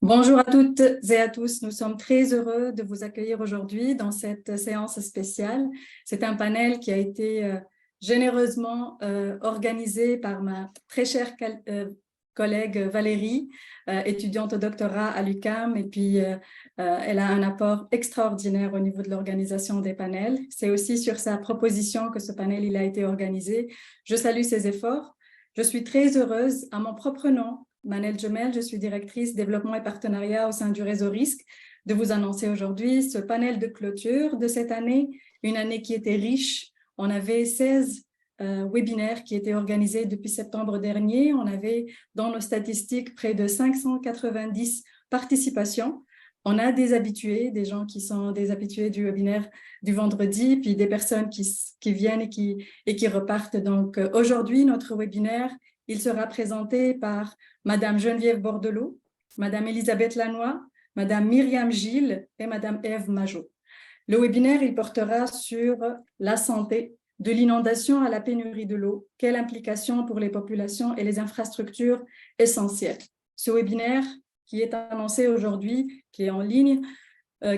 Bonjour à toutes et à tous. Nous sommes très heureux de vous accueillir aujourd'hui dans cette séance spéciale. C'est un panel qui a été généreusement organisé par ma très chère collègue Valérie, étudiante au doctorat à l'UQAM, et puis elle a un apport extraordinaire au niveau de l'organisation des panels. C'est aussi sur sa proposition que ce panel il a été organisé. Je salue ses efforts. Je suis très heureuse à mon propre nom, Manel Jemel, je suis directrice développement et partenariat au sein du réseau Risque, de vous annoncer aujourd'hui ce panel de clôture de cette année, une année qui était riche. On avait 16 webinaires qui étaient organisés depuis septembre dernier. On avait dans nos statistiques près de 590 participations. On a des habitués, des gens qui sont des habitués du webinaire du vendredi, puis des personnes qui viennent et qui repartent. Donc aujourd'hui, notre webinaire, il sera présenté par Madame Geneviève Bordelot, Madame Elisabeth Lannoy, Madame Myriam Gilles et Madame Ève Majot. Le webinaire, il portera sur la santé, de l'inondation à la pénurie de l'eau, quelle implication pour les populations et les infrastructures essentielles. Ce webinaire qui est annoncé aujourd'hui, qui est en ligne,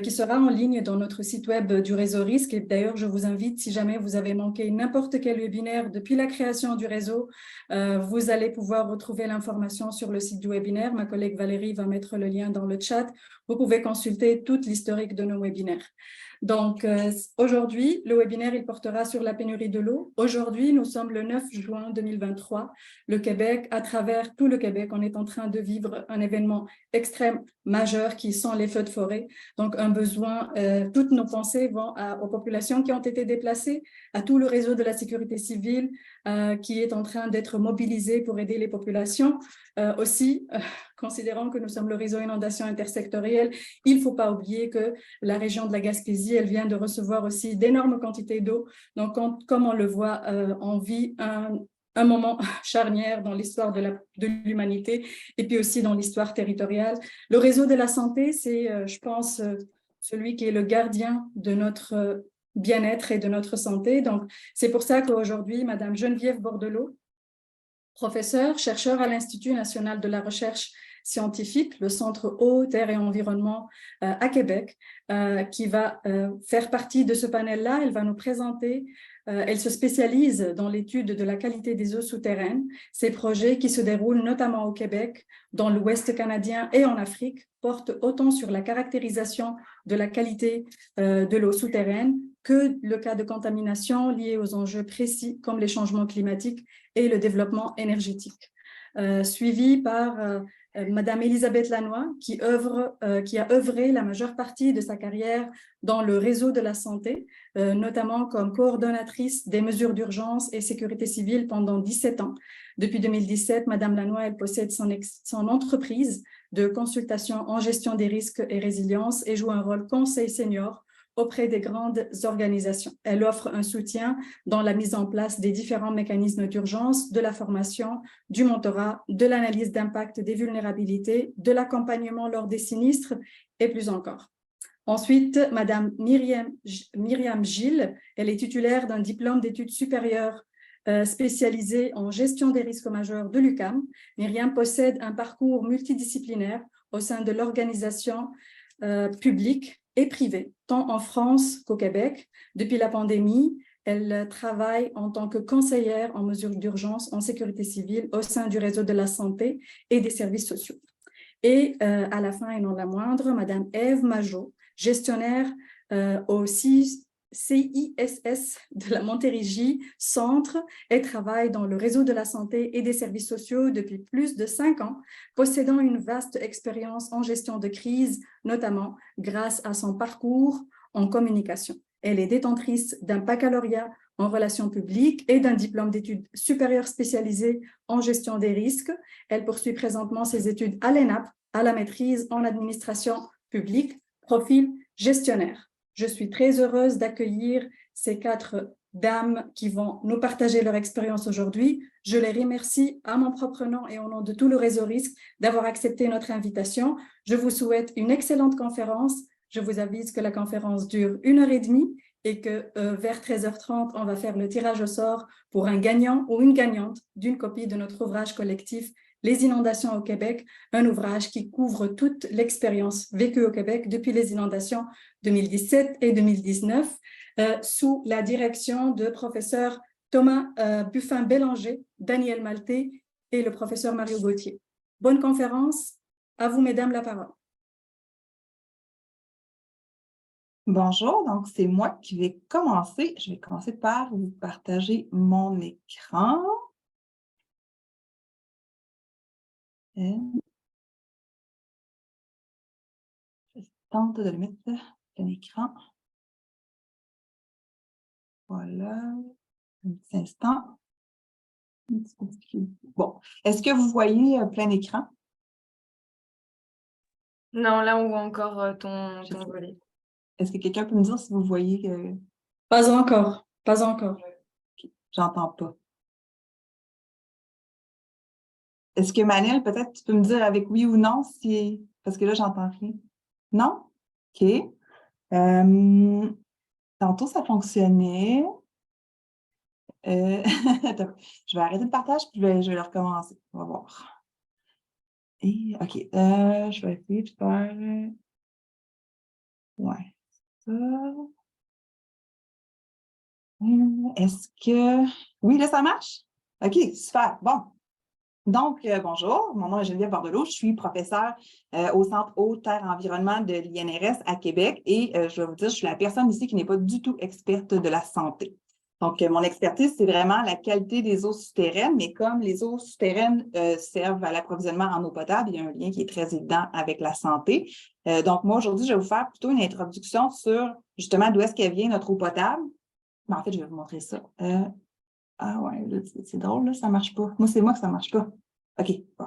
qui sera en ligne dans notre site web du réseau Risque. Et d'ailleurs, je vous invite, si jamais vous avez manqué n'importe quel webinaire depuis la création du réseau, vous allez pouvoir retrouver l'information sur le site du webinaire. Ma collègue Valérie va mettre le lien dans le chat. Vous pouvez consulter toute l'historique de nos webinaires. Donc, aujourd'hui, le webinaire, il portera sur la pénurie de l'eau. Aujourd'hui, nous sommes le 9 juin 2023. Le Québec, à travers tout le Québec, on est en train de vivre un événement extrême majeur qui sont les feux de forêt. Donc, un besoin, toutes nos pensées vont aux populations qui ont été déplacées, à tout le réseau de la sécurité civile qui est en train d'être mobilisé pour aider les populations. Aussi, considérant que nous sommes le réseau inondation intersectoriel, il ne faut pas oublier que la région de la Gaspésie, elle vient de recevoir aussi d'énormes quantités d'eau. Donc, comme on le voit, on vit un moment charnière dans l'histoire de l'humanité et puis aussi dans l'histoire territoriale. Le réseau de la santé, c'est, je pense, celui qui est le gardien de notre bien-être et de notre santé. Donc, c'est pour ça qu'aujourd'hui, Madame Geneviève Bordelot, professeure, chercheur à l'Institut national de la recherche scientifique, le Centre Eau, Terre et Environnement à Québec, qui va faire partie de ce panel-là. Elle va nous présenter, elle se spécialise dans l'étude de la qualité des eaux souterraines. Ces projets qui se déroulent notamment au Québec, dans l'Ouest canadien et en Afrique, portent autant sur la caractérisation de la qualité de l'eau souterraine que le cas de contamination lié aux enjeux précis comme les changements climatiques et le développement énergétique. Suivi par Madame Elisabeth Lannoy, qui a œuvré la majeure partie de sa carrière dans le réseau de la santé, notamment comme coordonnatrice des mesures d'urgence et sécurité civile pendant 17 ans. Depuis 2017, Madame Lannoy, elle possède son entreprise de consultation en gestion des risques et résilience et joue un rôle conseil senior auprès des grandes organisations. Elle offre un soutien dans la mise en place des différents mécanismes d'urgence, de la formation, du mentorat, de l'analyse d'impact des vulnérabilités, de l'accompagnement lors des sinistres et plus encore. Ensuite, Madame Myriam Gilles, elle est titulaire d'un diplôme d'études supérieures spécialisé en gestion des risques majeurs de l'UQAM. Myriam possède un parcours multidisciplinaire au sein de l'organisation publique et privée, tant en France qu'au Québec. Depuis la pandémie, elle travaille en tant que conseillère en mesures d'urgence en sécurité civile au sein du réseau de la santé et des services sociaux. Et à la fin et non la moindre, Madame Ève Majot, gestionnaire au CISS de la Montérégie Centre et travaille dans le réseau de la santé et des services sociaux depuis plus de 5 ans, possédant une vaste expérience en gestion de crise, notamment grâce à son parcours en communication. Elle est détentrice d'un baccalauréat en relations publiques et d'un diplôme d'études supérieures spécialisées en gestion des risques. Elle poursuit présentement ses études à l'ENAP, à la maîtrise en administration publique, profil gestionnaire. Je suis très heureuse d'accueillir ces 4 dames qui vont nous partager leur expérience aujourd'hui. Je les remercie à mon propre nom et au nom de tout le réseau Risque d'avoir accepté notre invitation. Je vous souhaite une excellente conférence. Je vous avise que la conférence dure 1h30 et que vers 13h30, on va faire le tirage au sort pour un gagnant ou une gagnante d'une copie de notre ouvrage collectif les inondations au Québec, un ouvrage qui couvre toute l'expérience vécue au Québec depuis les inondations 2017 et 2019, sous la direction de professeurs Thomas Buffin-Bélanger, Daniel Maltais et le professeur Mario Gauthier. Bonne conférence. À vous, mesdames, la parole. Bonjour, donc c'est moi qui vais commencer. Je vais commencer par vous partager mon écran. Je tente de le mettre plein écran. Voilà, un petit instant. Bon, est-ce que vous voyez plein écran? Non, là, on voit encore ton volet. Est-ce que quelqu'un peut me dire si vous voyez Pas encore, pas encore. Okay. J'entends pas. Est-ce que Manel, peut-être tu peux me dire avec oui ou non, parce que là, j'entends rien. Non? OK. Tantôt, ça fonctionnait. Je vais arrêter le partage, puis je vais le recommencer. On va voir. Et, OK. Je vais essayer de faire... Ouais. Ça. Est-ce que... Oui, là, ça marche? OK, super. Bon. Donc, bonjour, mon nom est Geneviève Bordelot, je suis professeure au Centre Eau, Terre, Environnement de l'INRS à Québec et je vais vous dire, je suis la personne ici qui n'est pas du tout experte de la santé. Donc, mon expertise, c'est vraiment la qualité des eaux souterraines, mais comme les eaux souterraines servent à l'approvisionnement en eau potable, il y a un lien qui est très évident avec la santé. Donc, moi, aujourd'hui, je vais vous faire plutôt une introduction sur justement d'où est-ce qu'elle vient notre eau potable. Mais en fait, je vais vous montrer ça. Ah ouais, c'est drôle, là, ça ne marche pas. Moi, c'est moi que ça ne marche pas. OK, bon.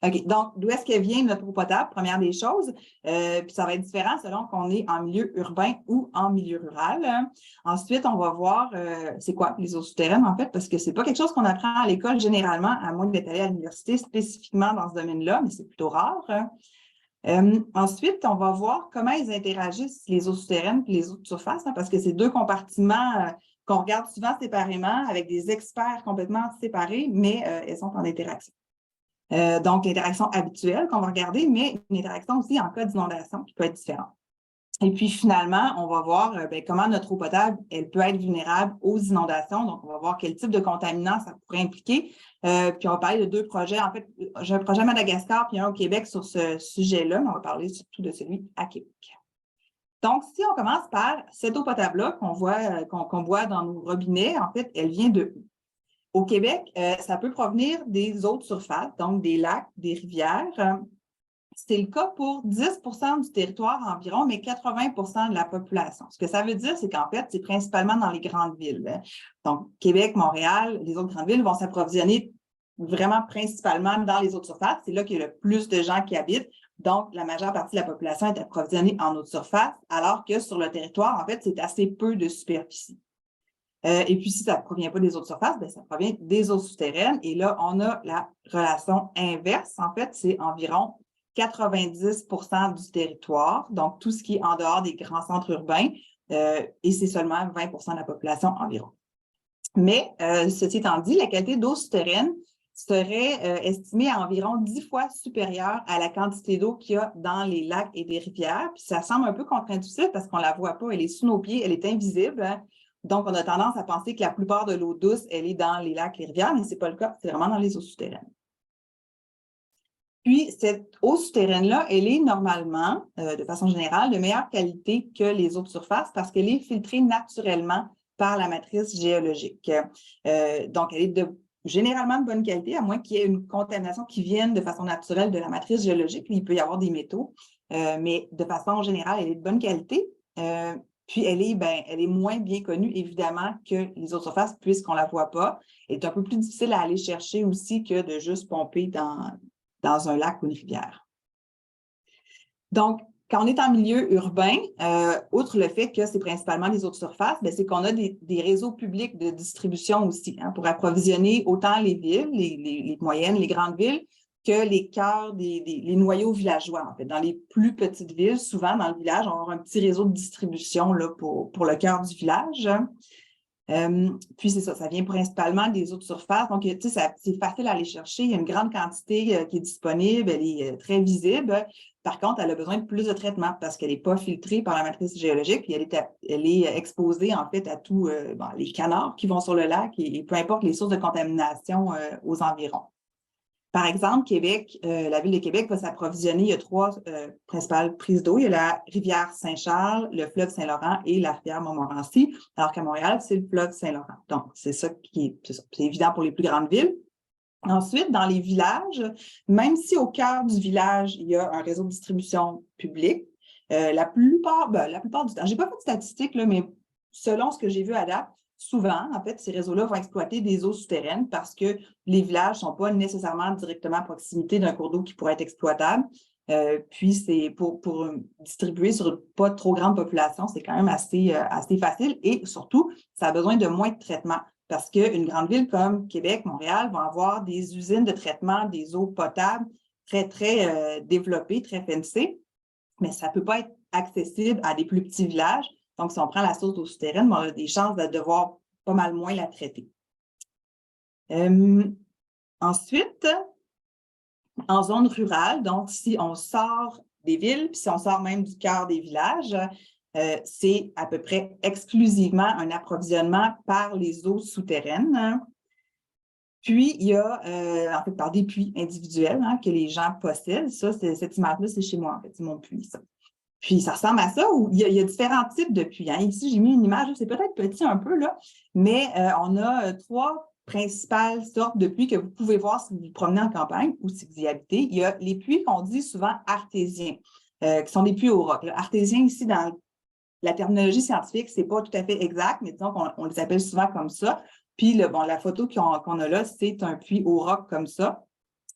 OK, donc, d'où est-ce qu'elle vient notre eau potable, première des choses? Puis ça va être différent selon qu'on est en milieu urbain ou en milieu rural. Ensuite, on va voir c'est quoi les eaux souterraines, en fait, parce que ce n'est pas quelque chose qu'on apprend à l'école généralement, à moins d'être allé à l'université spécifiquement dans ce domaine-là, mais c'est plutôt rare. Ensuite, on va voir comment ils interagissent, les eaux souterraines et les eaux de surface, parce que c'est deux compartiments qu'on regarde souvent séparément avec des experts complètement séparés, mais elles sont en interaction. Donc, l'interaction habituelle qu'on va regarder, mais une interaction aussi en cas d'inondation qui peut être différente. Et puis, finalement, on va voir comment notre eau potable, elle peut être vulnérable aux inondations. Donc, on va voir quel type de contaminants ça pourrait impliquer. Puis, on va parler de deux projets. En fait, j'ai un projet à Madagascar puis un au Québec sur ce sujet-là, mais on va parler surtout de celui à Québec. Donc, si on commence par cette eau potable-là qu'on boit dans nos robinets, en fait, elle vient de où? Au Québec, ça peut provenir des eaux de surface, donc des lacs, des rivières. C'est le cas pour 10 du territoire environ, mais 80 de la population. Ce que ça veut dire, c'est qu'en fait, c'est principalement dans les grandes villes. Donc, Québec, Montréal, les autres grandes villes vont s'approvisionner vraiment principalement dans les eaux de surface. C'est là qu'il y a le plus de gens qui habitent. Donc, la majeure partie de la population est approvisionnée en eau de surface, alors que sur le territoire, en fait, c'est assez peu de superficie. Et puis, si ça ne provient pas des eaux de surface, bien, ça provient des eaux souterraines. Et là, on a la relation inverse. En fait, c'est environ 90 du territoire, donc tout ce qui est en dehors des grands centres urbains, et c'est seulement 20 de la population environ. Mais, ceci étant dit, la qualité d'eau souterraine serait estimée à environ 10 fois supérieure à la quantité d'eau qu'il y a dans les lacs et les rivières. Puis ça semble un peu contre-intuitif parce qu'on ne la voit pas, elle est sous nos pieds, elle est invisible. Hein? Donc, on a tendance à penser que la plupart de l'eau douce, elle est dans les lacs et les rivières, mais ce n'est pas le cas, c'est vraiment dans les eaux souterraines. Puis, cette eau souterraine-là, elle est normalement, de façon générale, de meilleure qualité que les eaux de surface parce qu'elle est filtrée naturellement par la matrice géologique. Donc, elle est généralement de bonne qualité, à moins qu'il y ait une contamination qui vienne de façon naturelle de la matrice géologique. Il peut y avoir des métaux, mais de façon générale, elle est de bonne qualité. Puis, elle est moins bien connue, évidemment, que les eaux de surface, puisqu'on ne la voit pas. Elle est un peu plus difficile à aller chercher aussi que de juste pomper dans un lac ou une rivière. Donc, quand on est en milieu urbain, outre le fait que c'est principalement les eaux de surface, c'est qu'on a des réseaux publics de distribution aussi pour approvisionner autant les villes, les moyennes, les grandes villes, que les cœurs, les noyaux villageois. En fait, dans les plus petites villes, souvent dans le village, on a un petit réseau de distribution là, pour le cœur du village. Puis c'est ça vient principalement des eaux de surface. Donc, tu sais, c'est facile à aller chercher. Il y a une grande quantité qui est disponible, elle est très visible. Par contre, elle a besoin de plus de traitement parce qu'elle n'est pas filtrée par la matrice géologique, puis elle est exposée en fait à tous les canards qui vont sur le lac et peu importe les sources de contamination aux environs. Par exemple, Québec, la Ville de Québec va s'approvisionner. Il y a 3 principales prises d'eau. Il y a la rivière Saint-Charles, le fleuve Saint-Laurent et la rivière Montmorency, alors qu'à Montréal, c'est le fleuve Saint-Laurent. Donc, c'est ça qui est évident pour les plus grandes villes. Ensuite, dans les villages, même si au cœur du village, il y a un réseau de distribution public, la plupart du temps, je n'ai pas fait de statistiques, là, mais selon ce que j'ai vu à date, souvent, en fait, ces réseaux-là vont exploiter des eaux souterraines parce que les villages ne sont pas nécessairement directement à proximité d'un cours d'eau qui pourrait être exploitable. Puis, c'est pour distribuer sur une pas trop grande population, c'est quand même assez facile et surtout, ça a besoin de moins de traitement. Parce qu'une grande ville comme Québec, Montréal vont avoir des usines de traitement des eaux potables très, très développées, très fancy, mais ça ne peut pas être accessible à des plus petits villages. Donc, si on prend la source d'eau souterraine, on a des chances de devoir pas mal moins la traiter. Ensuite, en zone rurale, donc si on sort des villes, puis si on sort même du cœur des villages, c'est à peu près exclusivement un approvisionnement par les eaux souterraines. Puis, il y a, en fait, par des puits individuels que les gens possèdent. Ça, cette image-là, c'est chez moi, en fait, c'est mon puits, ça. Puis, ça ressemble à ça, où il y a différents types de puits. Ici, j'ai mis une image, c'est peut-être petit un peu, là, mais on a 3 principales sortes de puits que vous pouvez voir si vous vous promenez en campagne ou si vous y habitez. Il y a les puits qu'on dit souvent artésiens, qui sont des puits au roc. Artésiens, ici, dans la terminologie scientifique, ce n'est pas tout à fait exact, mais disons qu'on les appelle souvent comme ça. Puis, la photo qu'on a là, c'est un puits au roc comme ça.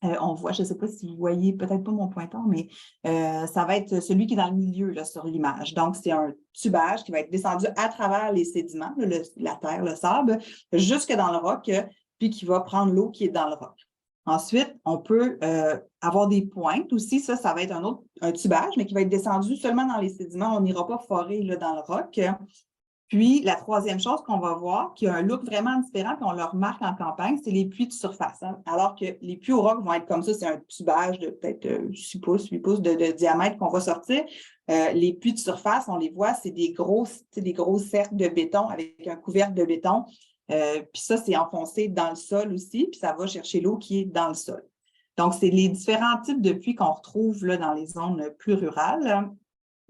On voit, je ne sais pas si vous voyez, peut-être pas mon pointeur, mais ça va être celui qui est dans le milieu là, sur l'image. Donc, c'est un tubage qui va être descendu à travers les sédiments, la terre, le sable, jusque dans le roc, puis qui va prendre l'eau qui est dans le roc. Ensuite, on peut avoir des pointes aussi. Ça va être un tubage, mais qui va être descendu seulement dans les sédiments. On n'ira pas forer là, dans le roc. Puis, la troisième chose qu'on va voir, qui a un look vraiment différent, puis on le remarque en campagne, c'est les puits de surface. Alors que les puits au roc vont être comme ça, c'est un tubage de peut-être 6 pouces, 8 pouces de diamètre qu'on va sortir. Les puits de surface, on les voit, c'est des gros cercles de béton avec un couvercle de béton. Puis ça, c'est enfoncé dans le sol aussi, puis ça va chercher l'eau qui est dans le sol. Donc, c'est les différents types de puits qu'on retrouve là, dans les zones plus rurales.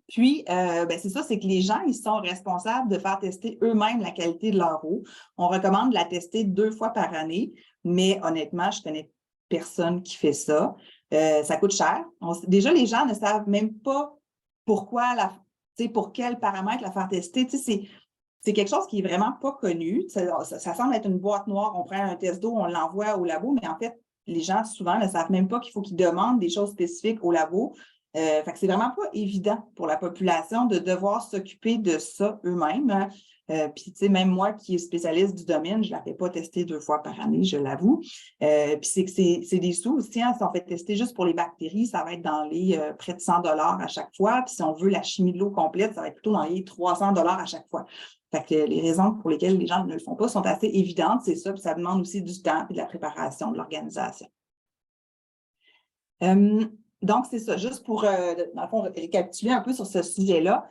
Puis, c'est ça, c'est que les gens, ils sont responsables de faire tester eux-mêmes la qualité de leur eau. On recommande de la tester 2 fois par année, mais honnêtement, je connais personne qui fait ça. Ça coûte cher. Déjà, les gens ne savent même pas pourquoi, pour quels paramètres la faire tester. C'est quelque chose qui est vraiment pas connu. Ça semble être une boîte noire. On prend un test d'eau, on l'envoie au labo, mais en fait, les gens, souvent, ne savent même pas qu'il faut qu'ils demandent des choses spécifiques au labo. Fait que c'est vraiment pas évident pour la population de devoir s'occuper de ça eux-mêmes. Puis, tu sais, même moi qui est spécialiste du domaine, je ne la fais pas tester 2 fois par année, je l'avoue. Puis, c'est des sous aussi. Si on fait tester juste pour les bactéries, ça va être dans les près de 100 $ à chaque fois. Puis, si on veut la chimie de l'eau complète, ça va être plutôt dans les 300 $ à chaque fois. Fait que les raisons pour lesquelles les gens ne le font pas sont assez évidentes, c'est ça. Puis, ça demande aussi du temps et de la préparation de l'organisation. Donc, c'est ça, juste pour, dans le fond, récapituler un peu sur ce sujet-là.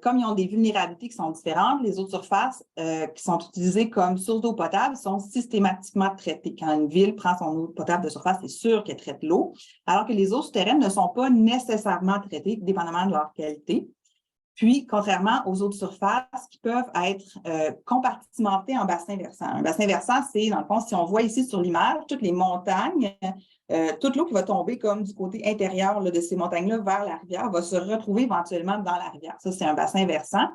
Comme ils ont des vulnérabilités qui sont différentes, les eaux de surface qui sont utilisées comme source d'eau potable sont systématiquement traitées. Quand une ville prend son eau potable de surface, c'est sûr qu'elle traite l'eau, alors que les eaux souterraines ne sont pas nécessairement traitées, dépendamment de leur qualité. Puis, contrairement aux eaux de surface qui peuvent être compartimentées en bassins versants. Un bassin versant, c'est, dans le fond, si on voit ici sur l'image, toutes les montagnes, toute l'eau qui va tomber comme du côté intérieur là, de ces montagnes-là vers la rivière va se retrouver éventuellement dans la rivière. Ça, c'est un bassin versant.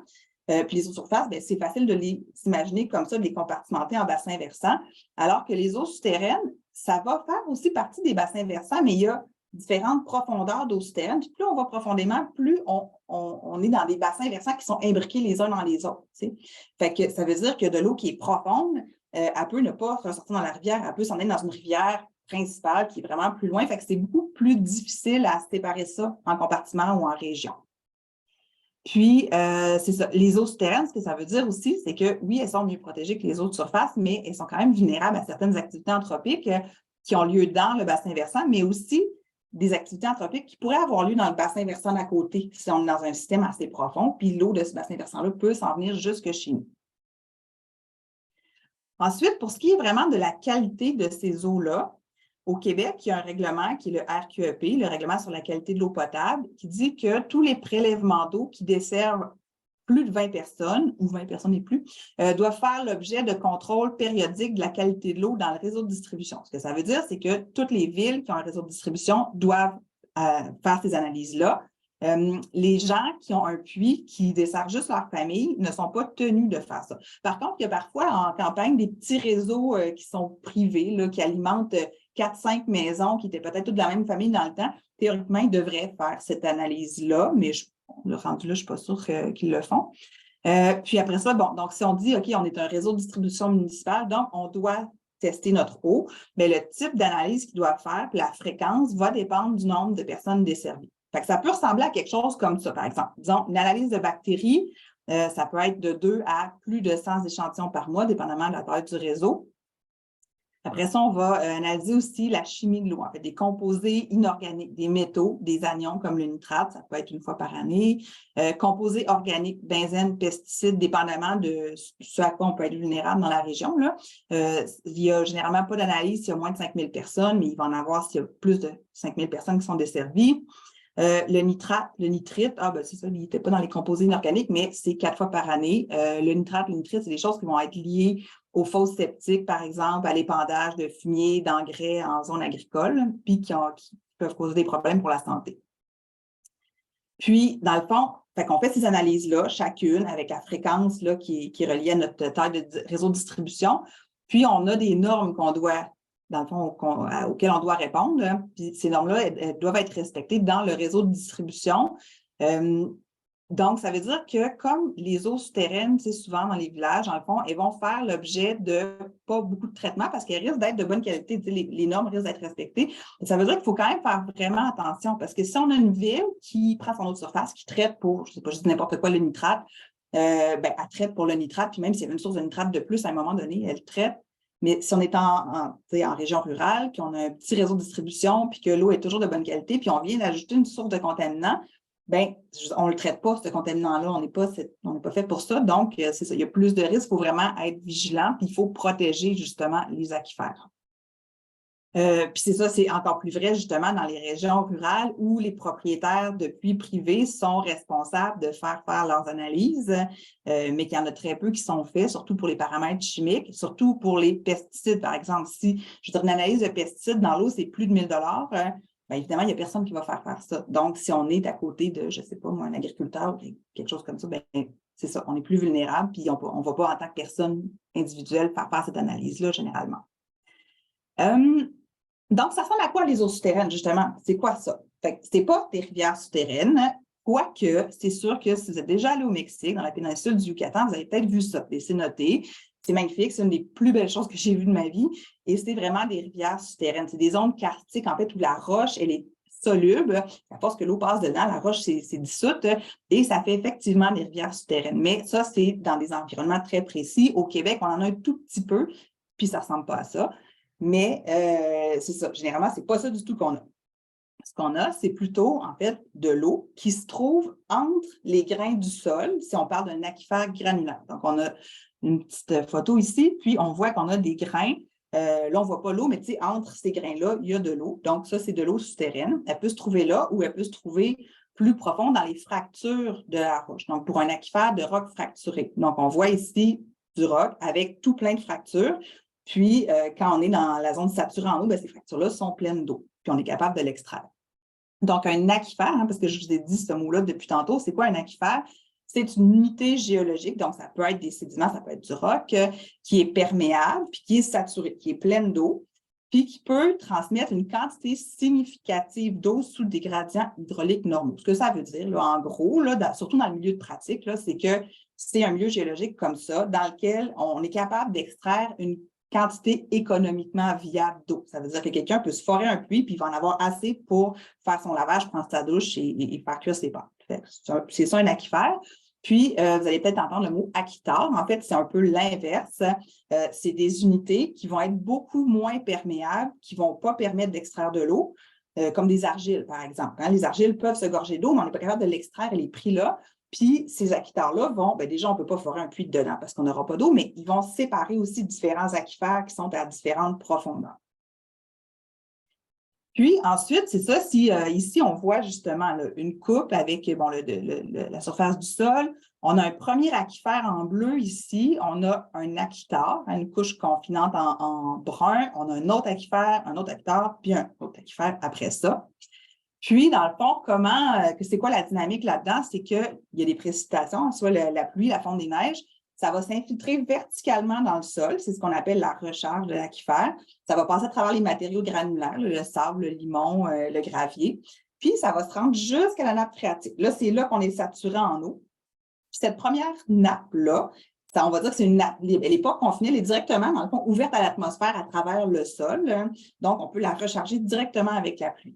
Puis les eaux de surface, c'est facile de les imaginer comme ça, de les compartimenter en bassins versants. Alors que les eaux souterraines, ça va faire aussi partie des bassins versants, mais il y a différentes profondeurs d'eau souterraine. Puis plus on va profondément, plus on est dans des bassins versants qui sont imbriqués les uns dans les autres. Tu sais. Fait que ça veut dire que de l'eau qui est profonde, elle peut ne pas ressortir dans la rivière, elle peut s'en aller dans une rivière principale qui est vraiment plus loin. Fait que c'est beaucoup plus difficile à séparer ça en compartiment ou en région. Puis, c'est ça. Les eaux souterraines, ce que ça veut dire aussi, c'est que oui, elles sont mieux protégées que les eaux de surface, mais elles sont quand même vulnérables à certaines activités anthropiques qui ont lieu dans le bassin versant, mais aussi des activités anthropiques qui pourraient avoir lieu dans le bassin versant d'à côté, si on est dans un système assez profond, puis l'eau de ce bassin versant-là peut s'en venir jusque chez nous. Ensuite, pour ce qui est vraiment de la qualité de ces eaux-là, au Québec, il y a un règlement qui est le RQEP, le règlement sur la qualité de l'eau potable, qui dit que tous les prélèvements d'eau qui desservent plus de 20 personnes, ou 20 personnes et plus, doivent faire l'objet de contrôles périodiques de la qualité de l'eau dans le réseau de distribution. Ce que ça veut dire, c'est que toutes les villes qui ont un réseau de distribution doivent faire ces analyses-là. Les gens qui ont un puits qui dessert juste leur famille ne sont pas tenus de faire ça. Par contre, il y a parfois en campagne des petits réseaux qui sont privés, là, qui alimentent 4-5 maisons qui étaient peut-être toutes de la même famille dans le temps. Théoriquement, ils devraient faire cette analyse-là, mais le rendu là, je ne suis pas sûre qu'ils le font. Puis après ça, bon, donc si on dit, OK, on est un réseau de distribution municipale, donc on doit tester notre eau, mais le type d'analyse qu'ils doivent faire, puis la fréquence va dépendre du nombre de personnes desservies. Fait que ça peut ressembler à quelque chose comme ça, par exemple. Disons, une analyse de bactéries, ça peut être de 2 à plus de 100 échantillons par mois, dépendamment de la taille du réseau. Après ça, on va analyser aussi la chimie de l'eau, en fait, des composés inorganiques, des métaux, des anions comme le nitrate, ça peut être une fois par année, composés organiques, benzène, pesticides, dépendamment de ce à quoi on peut être vulnérable dans la région. Là. Il n'y a généralement pas d'analyse s'il y a moins de 5000 personnes, mais il va en avoir s'il y a plus de 5000 personnes qui sont desservies. Le nitrate, le nitrite, c'est ça, il n'était pas dans les composés inorganiques, mais c'est 4 fois par année. Le nitrate, le nitrite, c'est des choses qui vont être liées aux fosses septiques, par exemple, à l'épandage de fumier, d'engrais en zone agricole, puis qui peuvent causer des problèmes pour la santé. Puis, dans le fond, on fait ces analyses-là, chacune avec la fréquence là, qui est reliée à notre taille de réseau de distribution. Puis, on a des normes qu'on doit dans le fond, auxquelles on doit répondre. Puis ces normes-là, elles doivent être respectées dans le réseau de distribution. Donc, ça veut dire que comme les eaux souterraines, souvent dans les villages, dans le fond, elles vont faire l'objet de pas beaucoup de traitement parce qu'elles risquent d'être de bonne qualité. Les normes risquent d'être respectées. Et ça veut dire qu'il faut quand même faire vraiment attention parce que si on a une ville qui prend son eau de surface, qui traite pour, je ne sais pas, juste n'importe quoi, le nitrate, elle traite pour le nitrate, puis même s'il y avait une source de nitrate de plus, à un moment donné, elle traite. Mais si on est en région rurale, qu'on a un petit réseau de distribution, puis que l'eau est toujours de bonne qualité, puis on vient d'ajouter une source de contaminant, on ne le traite pas, ce contaminant-là, on n'est pas fait pour ça. Donc, c'est ça, il y a plus de risques, il faut vraiment être vigilant, puis il faut protéger justement les aquifères. Puis c'est ça, c'est encore plus vrai justement dans les régions rurales où les propriétaires de puits privés sont responsables de faire leurs analyses, mais qu'il y en a très peu qui sont faits, surtout pour les paramètres chimiques, surtout pour les pesticides. Par exemple, si je veux dire, une analyse de pesticides dans l'eau, c'est plus de 1 000 évidemment, il n'y a personne qui va faire ça. Donc, si on est à côté de, je ne sais pas, moi, un agriculteur ou quelque chose comme ça, c'est ça, on est plus vulnérable, puis on ne va pas en tant que personne individuelle faire cette analyse-là, généralement. Donc, ça ressemble à quoi les eaux souterraines, justement? C'est quoi ça? Fait que c'est pas des rivières souterraines, quoique c'est sûr que si vous êtes déjà allé au Mexique, dans la péninsule du Yucatan, vous avez peut-être vu ça, c'est noté. C'est magnifique, c'est une des plus belles choses que j'ai vues de ma vie. Et c'est vraiment des rivières souterraines. C'est des zones karstiques, en fait, où la roche, elle est soluble. À force que l'eau passe dedans, la roche s'est dissoute et ça fait effectivement des rivières souterraines. Mais ça, c'est dans des environnements très précis. Au Québec, on en a un tout petit peu, puis ça ne ressemble pas à ça. Mais c'est ça, généralement, ce n'est pas ça du tout qu'on a. Ce qu'on a, c'est plutôt, en fait, de l'eau qui se trouve entre les grains du sol, si on parle d'un aquifère granulaire. Donc, on a une petite photo ici, puis on voit qu'on a des grains. Là, on ne voit pas l'eau, mais entre ces grains-là, il y a de l'eau. Donc, ça, c'est de l'eau souterraine. Elle peut se trouver là ou elle peut se trouver plus profond dans les fractures de la roche. Donc, pour un aquifère de roc fracturé. Donc, on voit ici du roc avec tout plein de fractures. Puis, quand on est dans la zone saturée en eau, ces fractures-là sont pleines d'eau. Puis, on est capable de l'extraire. Donc, un aquifère, parce que je vous ai dit ce mot-là depuis tantôt, c'est quoi un aquifère? C'est une unité géologique, donc ça peut être des sédiments, ça peut être du roc, qui est perméable, puis qui est saturé, qui est pleine d'eau, puis qui peut transmettre une quantité significative d'eau sous des gradients hydrauliques normaux. Ce que ça veut dire, là, en gros, là, surtout dans le milieu de pratique, c'est que c'est un milieu géologique comme ça, dans lequel on est capable d'extraire une quantité économiquement viable d'eau. Ça veut dire que quelqu'un peut se forer un puits puis il va en avoir assez pour faire son lavage, prendre sa douche et faire cuire ses pâtes. C'est ça un aquifère. Puis, vous allez peut-être entendre le mot aquitar. En fait, c'est un peu l'inverse. C'est des unités qui vont être beaucoup moins perméables, qui ne vont pas permettre d'extraire de l'eau, comme des argiles, par exemple. Les argiles peuvent se gorger d'eau, mais on n'est pas capable de l'extraire, elle est prise là. Puis, ces aquitars-là vont, déjà, on ne peut pas forer un puits dedans parce qu'on n'aura pas d'eau, mais ils vont séparer aussi différents aquifères qui sont à différentes profondeurs. Puis ensuite, c'est ça, si ici, on voit justement là, une coupe avec la surface du sol, on a un premier aquifère en bleu ici, on a un aquitar, une couche confinante en brun, on a un autre aquifère, puis un autre aquifère après ça. Puis, dans le fond, c'est quoi la dynamique là-dedans? C'est qu'il y a des précipitations, soit la pluie, la fonte des neiges, ça va s'infiltrer verticalement dans le sol. C'est ce qu'on appelle la recharge de l'aquifère. Ça va passer à travers les matériaux granulaires, le sable, le limon, le gravier. Puis, ça va se rendre jusqu'à la nappe phréatique. Là, c'est là qu'on est saturé en eau. Puis, cette première nappe-là, on va dire que c'est une nappe libre. Elle n'est pas confinée, elle est directement, dans le fond, ouverte à l'atmosphère à travers le sol. Donc, on peut la recharger directement avec la pluie.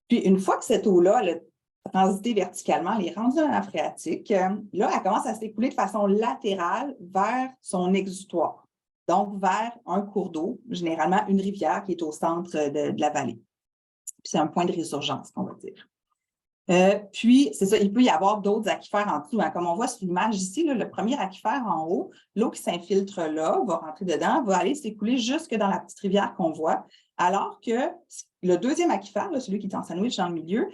Puis, une fois que cette eau-là, elle a transité verticalement, elle est rendue dans la phréatique, là, elle commence à s'écouler de façon latérale vers son exutoire, donc vers un cours d'eau, généralement une rivière qui est au centre de la vallée. Puis, c'est un point de résurgence, on va dire. Puis, c'est ça, il peut y avoir d'autres aquifères en dessous. Comme on voit sur l'image ici, là, le premier aquifère en haut, l'eau qui s'infiltre là, va rentrer dedans, va aller s'écouler jusque dans la petite rivière qu'on voit, alors que le deuxième aquifère, là, celui qui est en sandwich dans le milieu,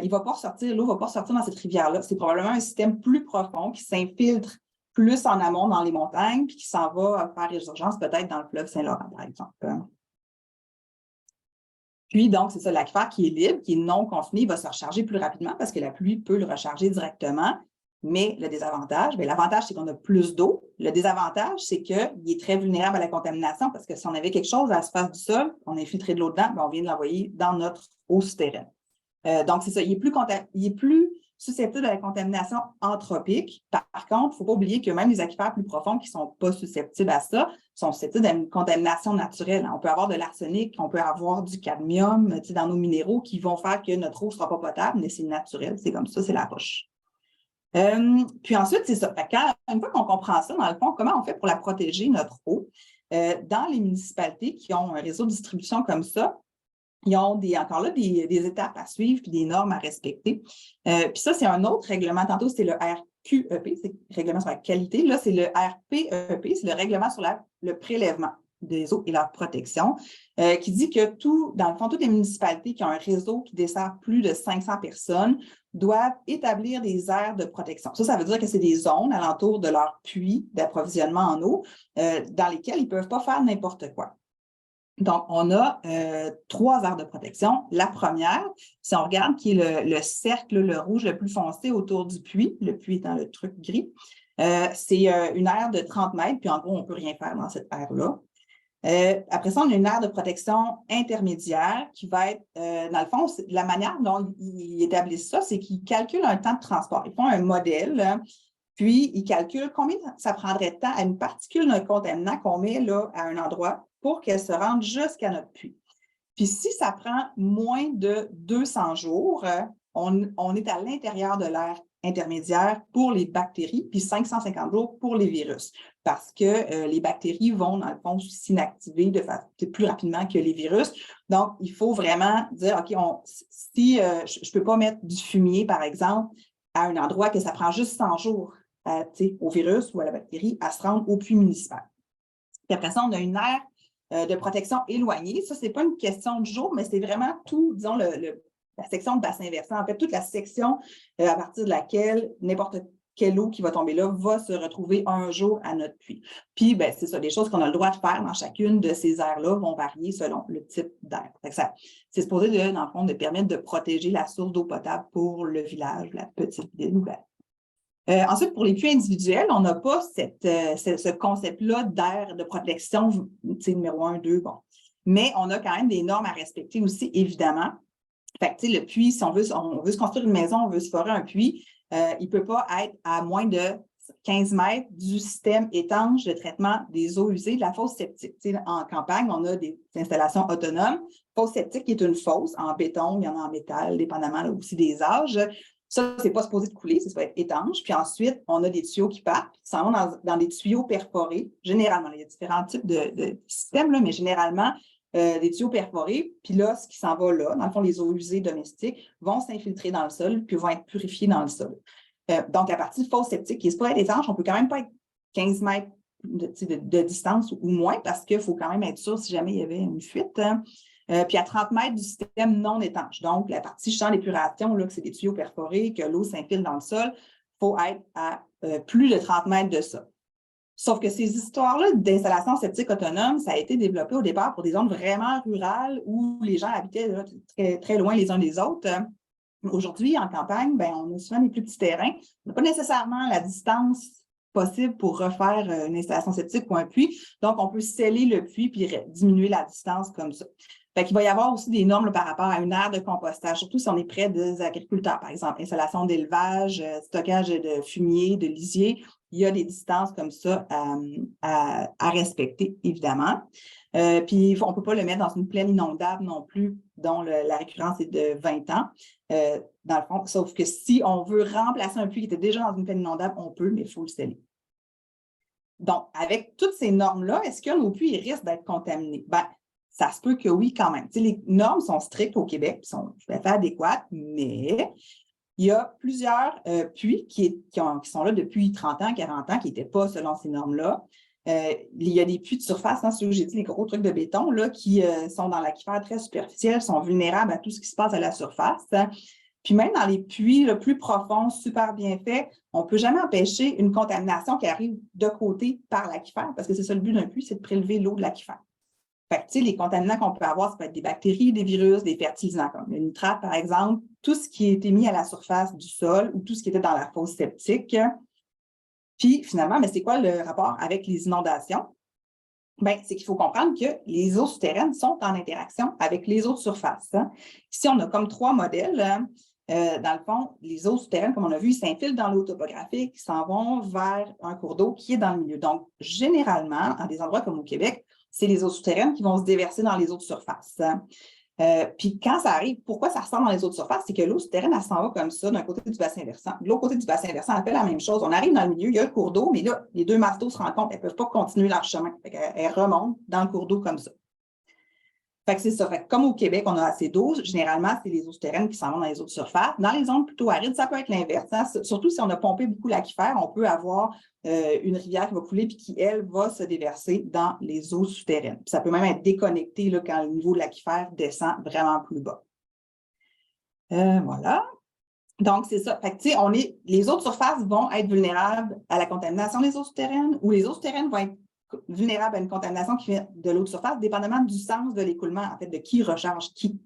il va pas ressortir, l'eau ne va pas ressortir dans cette rivière-là. C'est probablement un système plus profond qui s'infiltre plus en amont dans les montagnes, puis qui s'en va faire résurgence peut-être dans le fleuve Saint-Laurent, par exemple. Puis, donc, c'est ça, l'aquifère qui est libre, qui est non confiné, il va se recharger plus rapidement parce que la pluie peut le recharger directement. Mais le désavantage, l'avantage, c'est qu'on a plus d'eau. Le désavantage, c'est qu'il est très vulnérable à la contamination parce que si on avait quelque chose à la surface du sol, on a infiltré de l'eau dedans, on vient de l'envoyer dans notre eau souterraine. Donc, c'est ça, il est plus susceptible à la contamination anthropique. Par contre, il ne faut pas oublier que même les aquifères plus profonds qui ne sont pas susceptibles à ça sont susceptibles à une contamination naturelle. On peut avoir de l'arsenic, on peut avoir du cadmium dans nos minéraux qui vont faire que notre eau ne sera pas potable, mais c'est naturel, c'est comme ça, c'est la roche. Puis ensuite, c'est ça. Une fois qu'on comprend ça, dans le fond, comment on fait pour la protéger, notre eau? Dans les municipalités qui ont un réseau de distribution comme ça, ils ont encore là des étapes à suivre puis des normes à respecter. Puis ça, c'est un autre règlement. Tantôt, c'était le RQEP, c'est le règlement sur la qualité. Là, c'est le RPEP, c'est le règlement sur le prélèvement des eaux et leur protection, qui dit que dans le fond, toutes les municipalités qui ont un réseau qui dessert plus de 500 personnes doivent établir des aires de protection. Ça veut dire que c'est des zones alentour de leur puits d'approvisionnement en eau dans lesquelles ils ne peuvent pas faire n'importe quoi. Donc, on a 3 aires de protection. La première, si on regarde, qui est le cercle, le rouge le plus foncé autour du puits, le puits étant le truc gris, c'est une aire de 30 mètres, puis en gros, on ne peut rien faire dans cette aire-là. Après ça, on a une aire de protection intermédiaire qui va être, dans le fond, la manière dont ils établissent ça, c'est qu'ils calculent un temps de transport. Ils font un modèle, puis ils calculent combien ça prendrait de temps à une particule d'un contaminant qu'on met là à un endroit pour qu'elle se rende jusqu'à notre puits. Puis si ça prend moins de 200 jours, on est à l'intérieur de l'aire intermédiaire pour les bactéries, puis 550 jours pour les virus, parce que les bactéries vont, dans le fond, s'inactiver plus rapidement que les virus. Donc, il faut vraiment dire, OK, si je ne peux pas mettre du fumier, par exemple, à un endroit que ça prend juste 100 jours au virus ou à la bactérie à se rendre au puits municipal. Puis après ça, on a une aire de protection éloignée. Ça, ce n'est pas une question de jour, mais c'est vraiment tout, disons, la section de bassin versant. En fait, toute la section à partir de laquelle n'importe quelle eau qui va tomber là va se retrouver un jour à notre puits. Puis, c'est ça, les choses qu'on a le droit de faire dans chacune de ces aires-là vont varier selon le type d'aire. C'est supposé, dans le fond, de permettre de protéger la source d'eau potable pour le village, la petite ville. Ensuite, pour les puits individuels, on n'a pas ce concept-là d'aire de protection, numéro 1, 2, bon. Mais on a quand même des normes à respecter aussi, évidemment. Fait que, le puits, si on veut se construire une maison, on veut se forer un puits, il ne peut pas être à moins de 15 mètres du système étanche de traitement des eaux usées de la fosse septique. En campagne, on a des installations autonomes. Fosse septique qui est une fosse en béton, il y en a en métal, dépendamment là, aussi des âges. Ça, c'est pas supposé de couler, ça va être étanche. Puis ensuite, on a des tuyaux qui partent, qui s'en vont dans des tuyaux perforés. Généralement, il y a différents types de systèmes, là, mais généralement, des tuyaux perforés. Puis là, ce qui s'en va là, dans le fond, les eaux usées domestiques vont s'infiltrer dans le sol, puis vont être purifiées dans le sol. Donc, la partie fosse septique qui est supposée être étanche, on ne peut quand même pas être 15 mètres de distance ou moins, parce qu'il faut quand même être sûr si jamais il y avait une fuite. Puis à 30 mètres du système non étanche. Donc, la partie champ d'épuration, là, que c'est des tuyaux perforés, que l'eau s'infile dans le sol, il faut être à plus de 30 mètres de ça. Sauf que ces histoires-là d'installation septique autonome, ça a été développé au départ pour des zones vraiment rurales où les gens habitaient là, très, très loin les uns des autres. Aujourd'hui, en campagne, ben, on a souvent des plus petits terrains. On n'a pas nécessairement la distance possible pour refaire une installation septique ou un puits. Donc, on peut sceller le puits puis diminuer la distance comme ça. Fait qu'il va y avoir aussi des normes là, par rapport à une aire de compostage, surtout si on est près des agriculteurs, par exemple, installation d'élevage, stockage de fumier, de lisier. Il y a des distances comme ça à respecter, évidemment. Puis, on ne peut pas le mettre dans une plaine inondable non plus, dont la récurrence est de 20 ans. Dans le fond, sauf que si on veut remplacer un puits qui était déjà dans une plaine inondable, on peut, mais il faut le sceller. Donc, avec toutes ces normes-là, est-ce que nos puits risquent d'être contaminés? Ben, ça se peut que oui, quand même. Tu sais, les normes sont strictes au Québec, sont tout à fait adéquates, mais il y a plusieurs puits qui sont là depuis 30 ans, 40 ans, qui n'étaient pas selon ces normes-là. Il y a des puits de surface, hein, ceux que j'ai dit, les gros trucs de béton, là, qui sont dans l'aquifère très superficiel, sont vulnérables à tout ce qui se passe à la surface. Puis même dans les puits là, plus profonds, super bien faits, on ne peut jamais empêcher une contamination qui arrive de côté par l'aquifère, parce que c'est ça le but d'un puits, c'est de prélever l'eau de l'aquifère. Fait que, tu sais, les contaminants qu'on peut avoir, ça peut être des bactéries, des virus, des fertilisants, comme le nitrate, par exemple, tout ce qui a été mis à la surface du sol ou tout ce qui était dans la fosse septique. Puis, finalement, mais c'est quoi le rapport avec les inondations? Bien, c'est qu'il faut comprendre que les eaux souterraines sont en interaction avec les eaux de surface. Hein. Ici, on a comme 3 modèles. Dans le fond, les eaux souterraines, comme on a vu, ils s'infilent dans l'eau topographique, ils s'en vont vers un cours d'eau qui est dans le milieu. Donc, généralement, à des endroits comme au Québec, c'est les eaux souterraines qui vont se déverser dans les eaux de surface. Puis quand ça arrive, pourquoi ça ressort dans les eaux de surface? C'est que l'eau souterraine, elle s'en va comme ça d'un côté du bassin versant. De l'autre côté du bassin versant, elle fait la même chose. On arrive dans le milieu, il y a le cours d'eau, mais là, les 2 masses d'eau se rencontrent, elles ne peuvent pas continuer leur chemin. Elles remontent dans le cours d'eau comme ça. Fait que c'est ça. Fait que comme au Québec, on a assez d'eau, généralement, c'est les eaux souterraines qui s'en vont dans les eaux de surface. Dans les zones plutôt arides, ça peut être l'inverse. Hein? Surtout si on a pompé beaucoup l'aquifère, on peut avoir une rivière qui va couler puis qui, elle, va se déverser dans les eaux souterraines. Puis ça peut même être déconnecté là, quand le niveau de l'aquifère descend vraiment plus bas. Voilà. Donc, c'est ça. Fait que, tu sais, les eaux de surface vont être vulnérables à la contamination des eaux souterraines ou les eaux souterraines vont être vulnérables à une contamination qui vient de l'eau de surface, dépendamment du sens de l'écoulement, en fait, de qui recharge qui.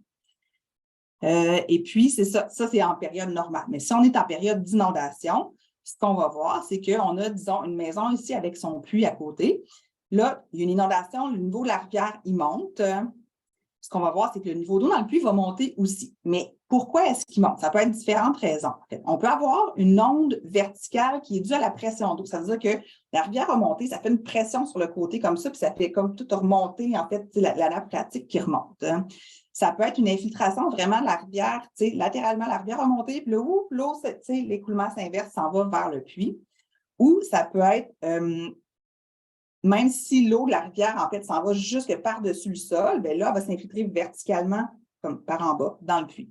Et puis, c'est ça. Ça, c'est en période normale. Mais si on est en période d'inondation, ce qu'on va voir, c'est qu'on a, disons, une maison ici avec son puits à côté. Là, il y a une inondation, le niveau de la rivière, il monte. Ce qu'on va voir, c'est que le niveau d'eau dans le puits va monter aussi. Mais pourquoi est-ce qu'il monte? Ça peut être différentes raisons. En fait. On peut avoir une onde verticale qui est due à la pression d'eau. Ça veut dire que la rivière a monté, ça fait une pression sur le côté comme ça, puis ça fait comme tout remonter, en fait, la nappe phréatique qui remonte. Ça peut être une infiltration vraiment de la rivière, latéralement, la rivière a monté, puis l'eau, l'écoulement s'inverse, s'en va vers le puits. Ou ça peut être même si l'eau de la rivière, en fait, s'en va jusque par-dessus le sol, bien là, elle va s'infiltrer verticalement, comme par en bas, dans le puits.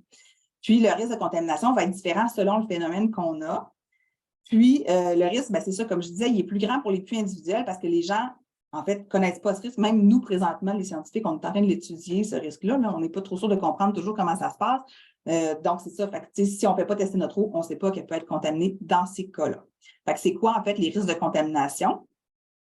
Puis, le risque de contamination va être différent selon le phénomène qu'on a. Puis, le risque, bien, c'est ça, comme je disais, il est plus grand pour les puits individuels parce que les gens, en fait, ne connaissent pas ce risque. Même nous, présentement, les scientifiques, on est en train de l'étudier, ce risque-là. Là, on n'est pas trop sûr de comprendre toujours comment ça se passe. Donc, c'est ça. Fait que, si on ne fait pas tester notre eau, on ne sait pas qu'elle peut être contaminée dans ces cas-là. Fait que c'est quoi, en fait, les risques de contamination?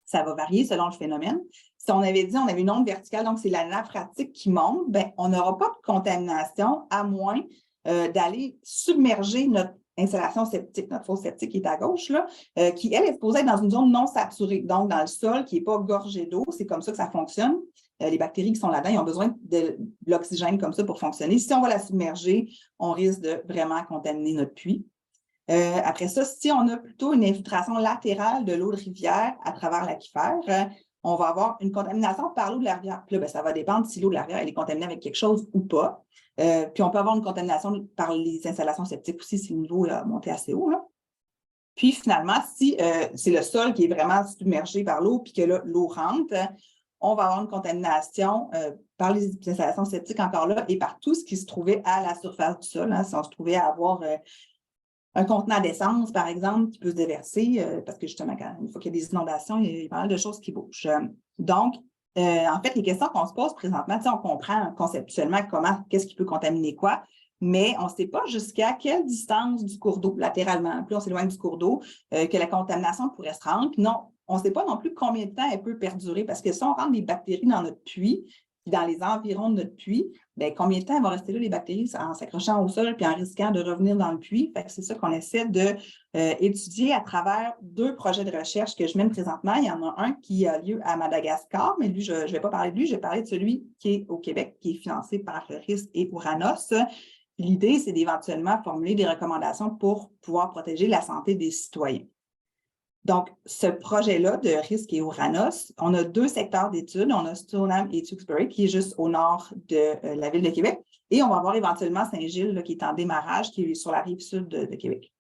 Ça va varier selon le phénomène. Si on avait dit on avait une onde verticale, donc c'est la nappe phréatique qui monte, bien, on n'aura pas de contamination à moins d'aller submerger notre installation septique, notre fosse septique qui est à gauche, là, qui, elle, est supposée être dans une zone non saturée, donc dans le sol qui n'est pas gorgé d'eau. C'est comme ça que ça fonctionne. Les bactéries qui sont là-dedans, ils ont besoin de l'oxygène comme ça pour fonctionner. Si on va la submerger, on risque de vraiment contaminer notre puits. Après ça, si on a plutôt une infiltration latérale de l'eau de rivière à travers l'aquifère, on va avoir une contamination par l'eau de la rivière. Puis là, ça va dépendre si l'eau de la rivière elle est contaminée avec quelque chose ou pas. Puis on peut avoir une contamination par les installations septiques aussi si le niveau a monté assez haut, là. Puis finalement, si c'est le sol qui est vraiment submergé par l'eau puis que là, l'eau rentre, on va avoir une contamination par les installations septiques encore là et par tout ce qui se trouvait à la surface du sol. Hein, si on se trouvait à avoir un contenant d'essence, par exemple, qui peut se déverser, parce que justement, une fois qu'il y a des inondations, il y a pas mal de choses qui bougent. Donc, en fait, les questions qu'on se pose présentement, on comprend conceptuellement qu'est-ce qui peut contaminer quoi, mais on ne sait pas jusqu'à quelle distance du cours d'eau, latéralement, plus on s'éloigne du cours d'eau, que la contamination pourrait se rendre. Puis non, on ne sait pas non plus combien de temps elle peut perdurer, parce que si on rentre des bactéries dans notre puits, puis dans les environs de notre puits, bien, combien de temps elles vont rester là, les bactéries, en s'accrochant au sol puis en risquant de revenir dans le puits? Fait que c'est ça qu'on essaie d'étudier à travers 2 projets de recherche que je mène présentement. Il y en a un qui a lieu à Madagascar, mais lui, je ne vais pas parler de lui, je vais parler de celui qui est au Québec, qui est financé par le RIS et Ouranos. L'idée, c'est d'éventuellement formuler des recommandations pour pouvoir protéger la santé des citoyens. Donc, ce projet-là de RISC et Ouranos, on a 2 secteurs d'études. On a Stoneham et Tewksbury, qui est juste au nord de la ville de Québec. Et on va avoir éventuellement Saint-Gilles, qui est en démarrage, qui est sur la rive sud de Québec,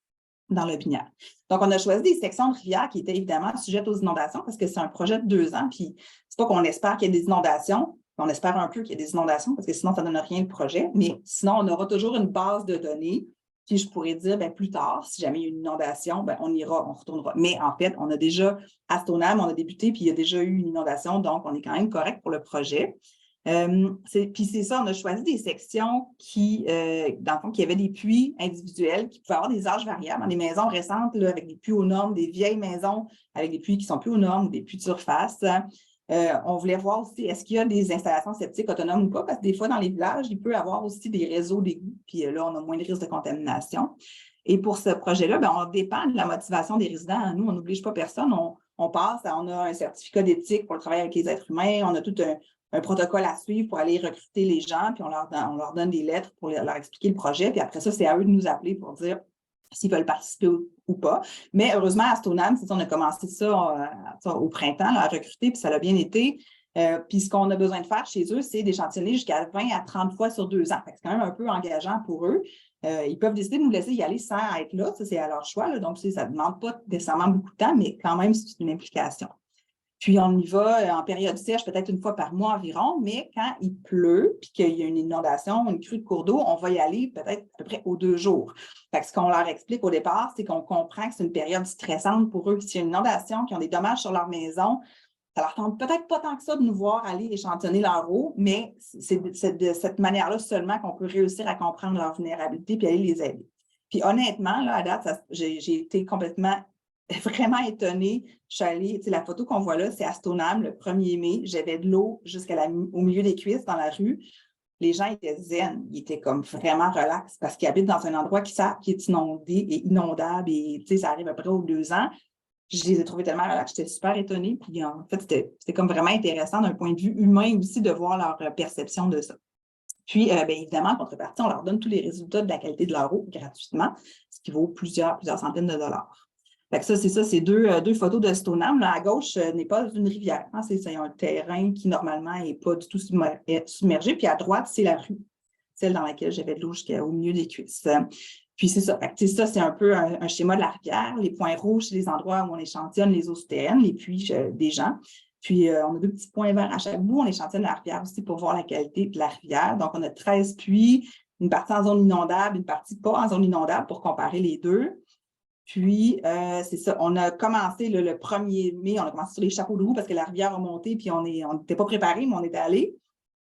dans le Binière. Donc, on a choisi des sections de rivières qui étaient évidemment sujettes aux inondations parce que c'est un projet de 2 ans. Puis, c'est pas qu'on espère qu'il y ait des inondations. On espère un peu qu'il y ait des inondations parce que sinon, ça ne donne rien le projet. Mais sinon, on aura toujours une base de données. Puis je pourrais dire, plus tard, si jamais il y a une inondation, on ira, on retournera. Mais en fait, on a déjà, à Stoneham, on a débuté, puis il y a déjà eu une inondation, donc on est quand même correct pour le projet. Puis c'est ça, on a choisi des sections qui, dans le fond, qui avaient des puits individuels, qui pouvaient avoir des âges variables, dans des maisons récentes, là, avec des puits aux normes, des vieilles maisons avec des puits qui sont plus aux normes, ou des puits de surface. On voulait voir aussi, est-ce qu'il y a des installations septiques autonomes ou pas, parce que des fois, dans les villages, il peut y avoir aussi des réseaux d'égouts, puis là, on a moins de risques de contamination. Et pour ce projet-là, on dépend de la motivation des résidents. Nous, on n'oblige pas personne, on passe, on a un certificat d'éthique pour le travail avec les êtres humains, on a tout un protocole à suivre pour aller recruter les gens, puis on leur donne des lettres pour leur expliquer le projet, puis après ça, c'est à eux de nous appeler pour dire s'ils veulent participer ou pas. Mais heureusement, à Stoneham, on a commencé ça au printemps là, à recruter, puis ça a bien été. Puis ce qu'on a besoin de faire chez eux, c'est d'échantillonner jusqu'à 20 à 30 fois sur 2 ans. C'est quand même un peu engageant pour eux. Ils peuvent décider de nous laisser y aller sans être là. Ça, c'est à leur choix. Là. Donc, ça ne demande pas nécessairement beaucoup de temps, mais quand même, c'est une implication. Puis, on y va en période sèche, peut-être 1 fois par mois environ, mais quand il pleut, puis qu'il y a une inondation, une crue de cours d'eau, on va y aller peut-être à peu près aux 2 jours. Fait que ce qu'on leur explique au départ, c'est qu'on comprend que c'est une période stressante pour eux. S'il y a une inondation, qu'ils ont des dommages sur leur maison, ça leur tente peut-être pas tant que ça de nous voir aller échantillonner leur eau, mais c'est de cette manière-là seulement qu'on peut réussir à comprendre leur vulnérabilité puis aller les aider. Puis honnêtement, là, à date, j'ai été vraiment étonnée. Je suis allée, la photo qu'on voit là, c'est à Stoneham, le 1er mai. J'avais de l'eau au milieu des cuisses dans la rue. Les gens étaient zen, ils étaient comme vraiment relax parce qu'ils habitent dans un endroit qui est inondé et inondable et ça arrive à peu près aux 2 ans. Je les ai trouvés tellement relax, j'étais super étonnée. Puis en fait, c'était comme vraiment intéressant d'un point de vue humain aussi de voir leur perception de ça. Puis, évidemment, en contrepartie, on leur donne tous les résultats de la qualité de leur eau gratuitement, ce qui vaut plusieurs centaines de dollars. Fait que ça, c'est 2 photos de Stoneham. Là, à gauche n'est pas une rivière. Hein, c'est un terrain qui, normalement, n'est pas du tout submergé. Puis à droite, c'est la rue, celle dans laquelle j'avais de l'eau jusqu'au milieu des cuisses. Puis c'est ça. Ça, c'est un peu un schéma de la rivière. Les points rouges, c'est les endroits où on échantillonne les eaux souterraines, les puits des gens. Puis on a 2 petits points verts à chaque bout. On échantillonne la rivière aussi pour voir la qualité de la rivière. Donc, on a 13 puits, une partie en zone inondable, une partie pas en zone inondable pour comparer les 2. Puis, c'est ça, on a commencé le 1er mai, on a commencé sur les chapeaux de roue parce que la rivière a monté, puis on n'était pas préparés, mais on était allés.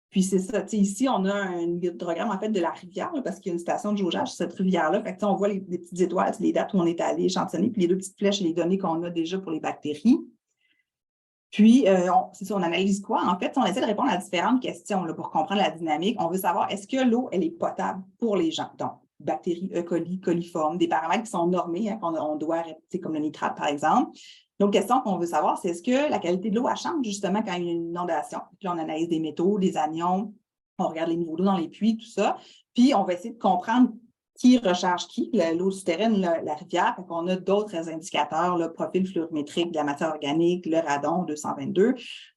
Puis, c'est ça, ici, on a un hydrogramme, en fait, de la rivière, là, parce qu'il y a une station de jaugeage sur cette rivière-là. Fait que, on voit les petites étoiles, les dates où on est allé échantillonner, puis les 2 petites flèches et les données qu'on a déjà pour les bactéries. Puis, c'est ça, on analyse quoi? En fait, on essaie de répondre à différentes questions là, pour comprendre la dynamique. On veut savoir, est-ce que l'eau, elle est potable pour les gens? Donc, bactéries, E. coli, coliformes, des paramètres qui sont normés, hein, qu'on doit arrêter, comme le nitrate, par exemple. L'autre question qu'on veut savoir, c'est est-ce que la qualité de l'eau, elle change justement quand il y a une inondation? Puis, on analyse des métaux, des anions, on regarde les niveaux d'eau dans les puits, tout ça. Puis, on va essayer de comprendre qui recharge qui, l'eau souterraine, la rivière. Donc, on a d'autres indicateurs, le profil fluorimétrique de la matière organique, le radon 222.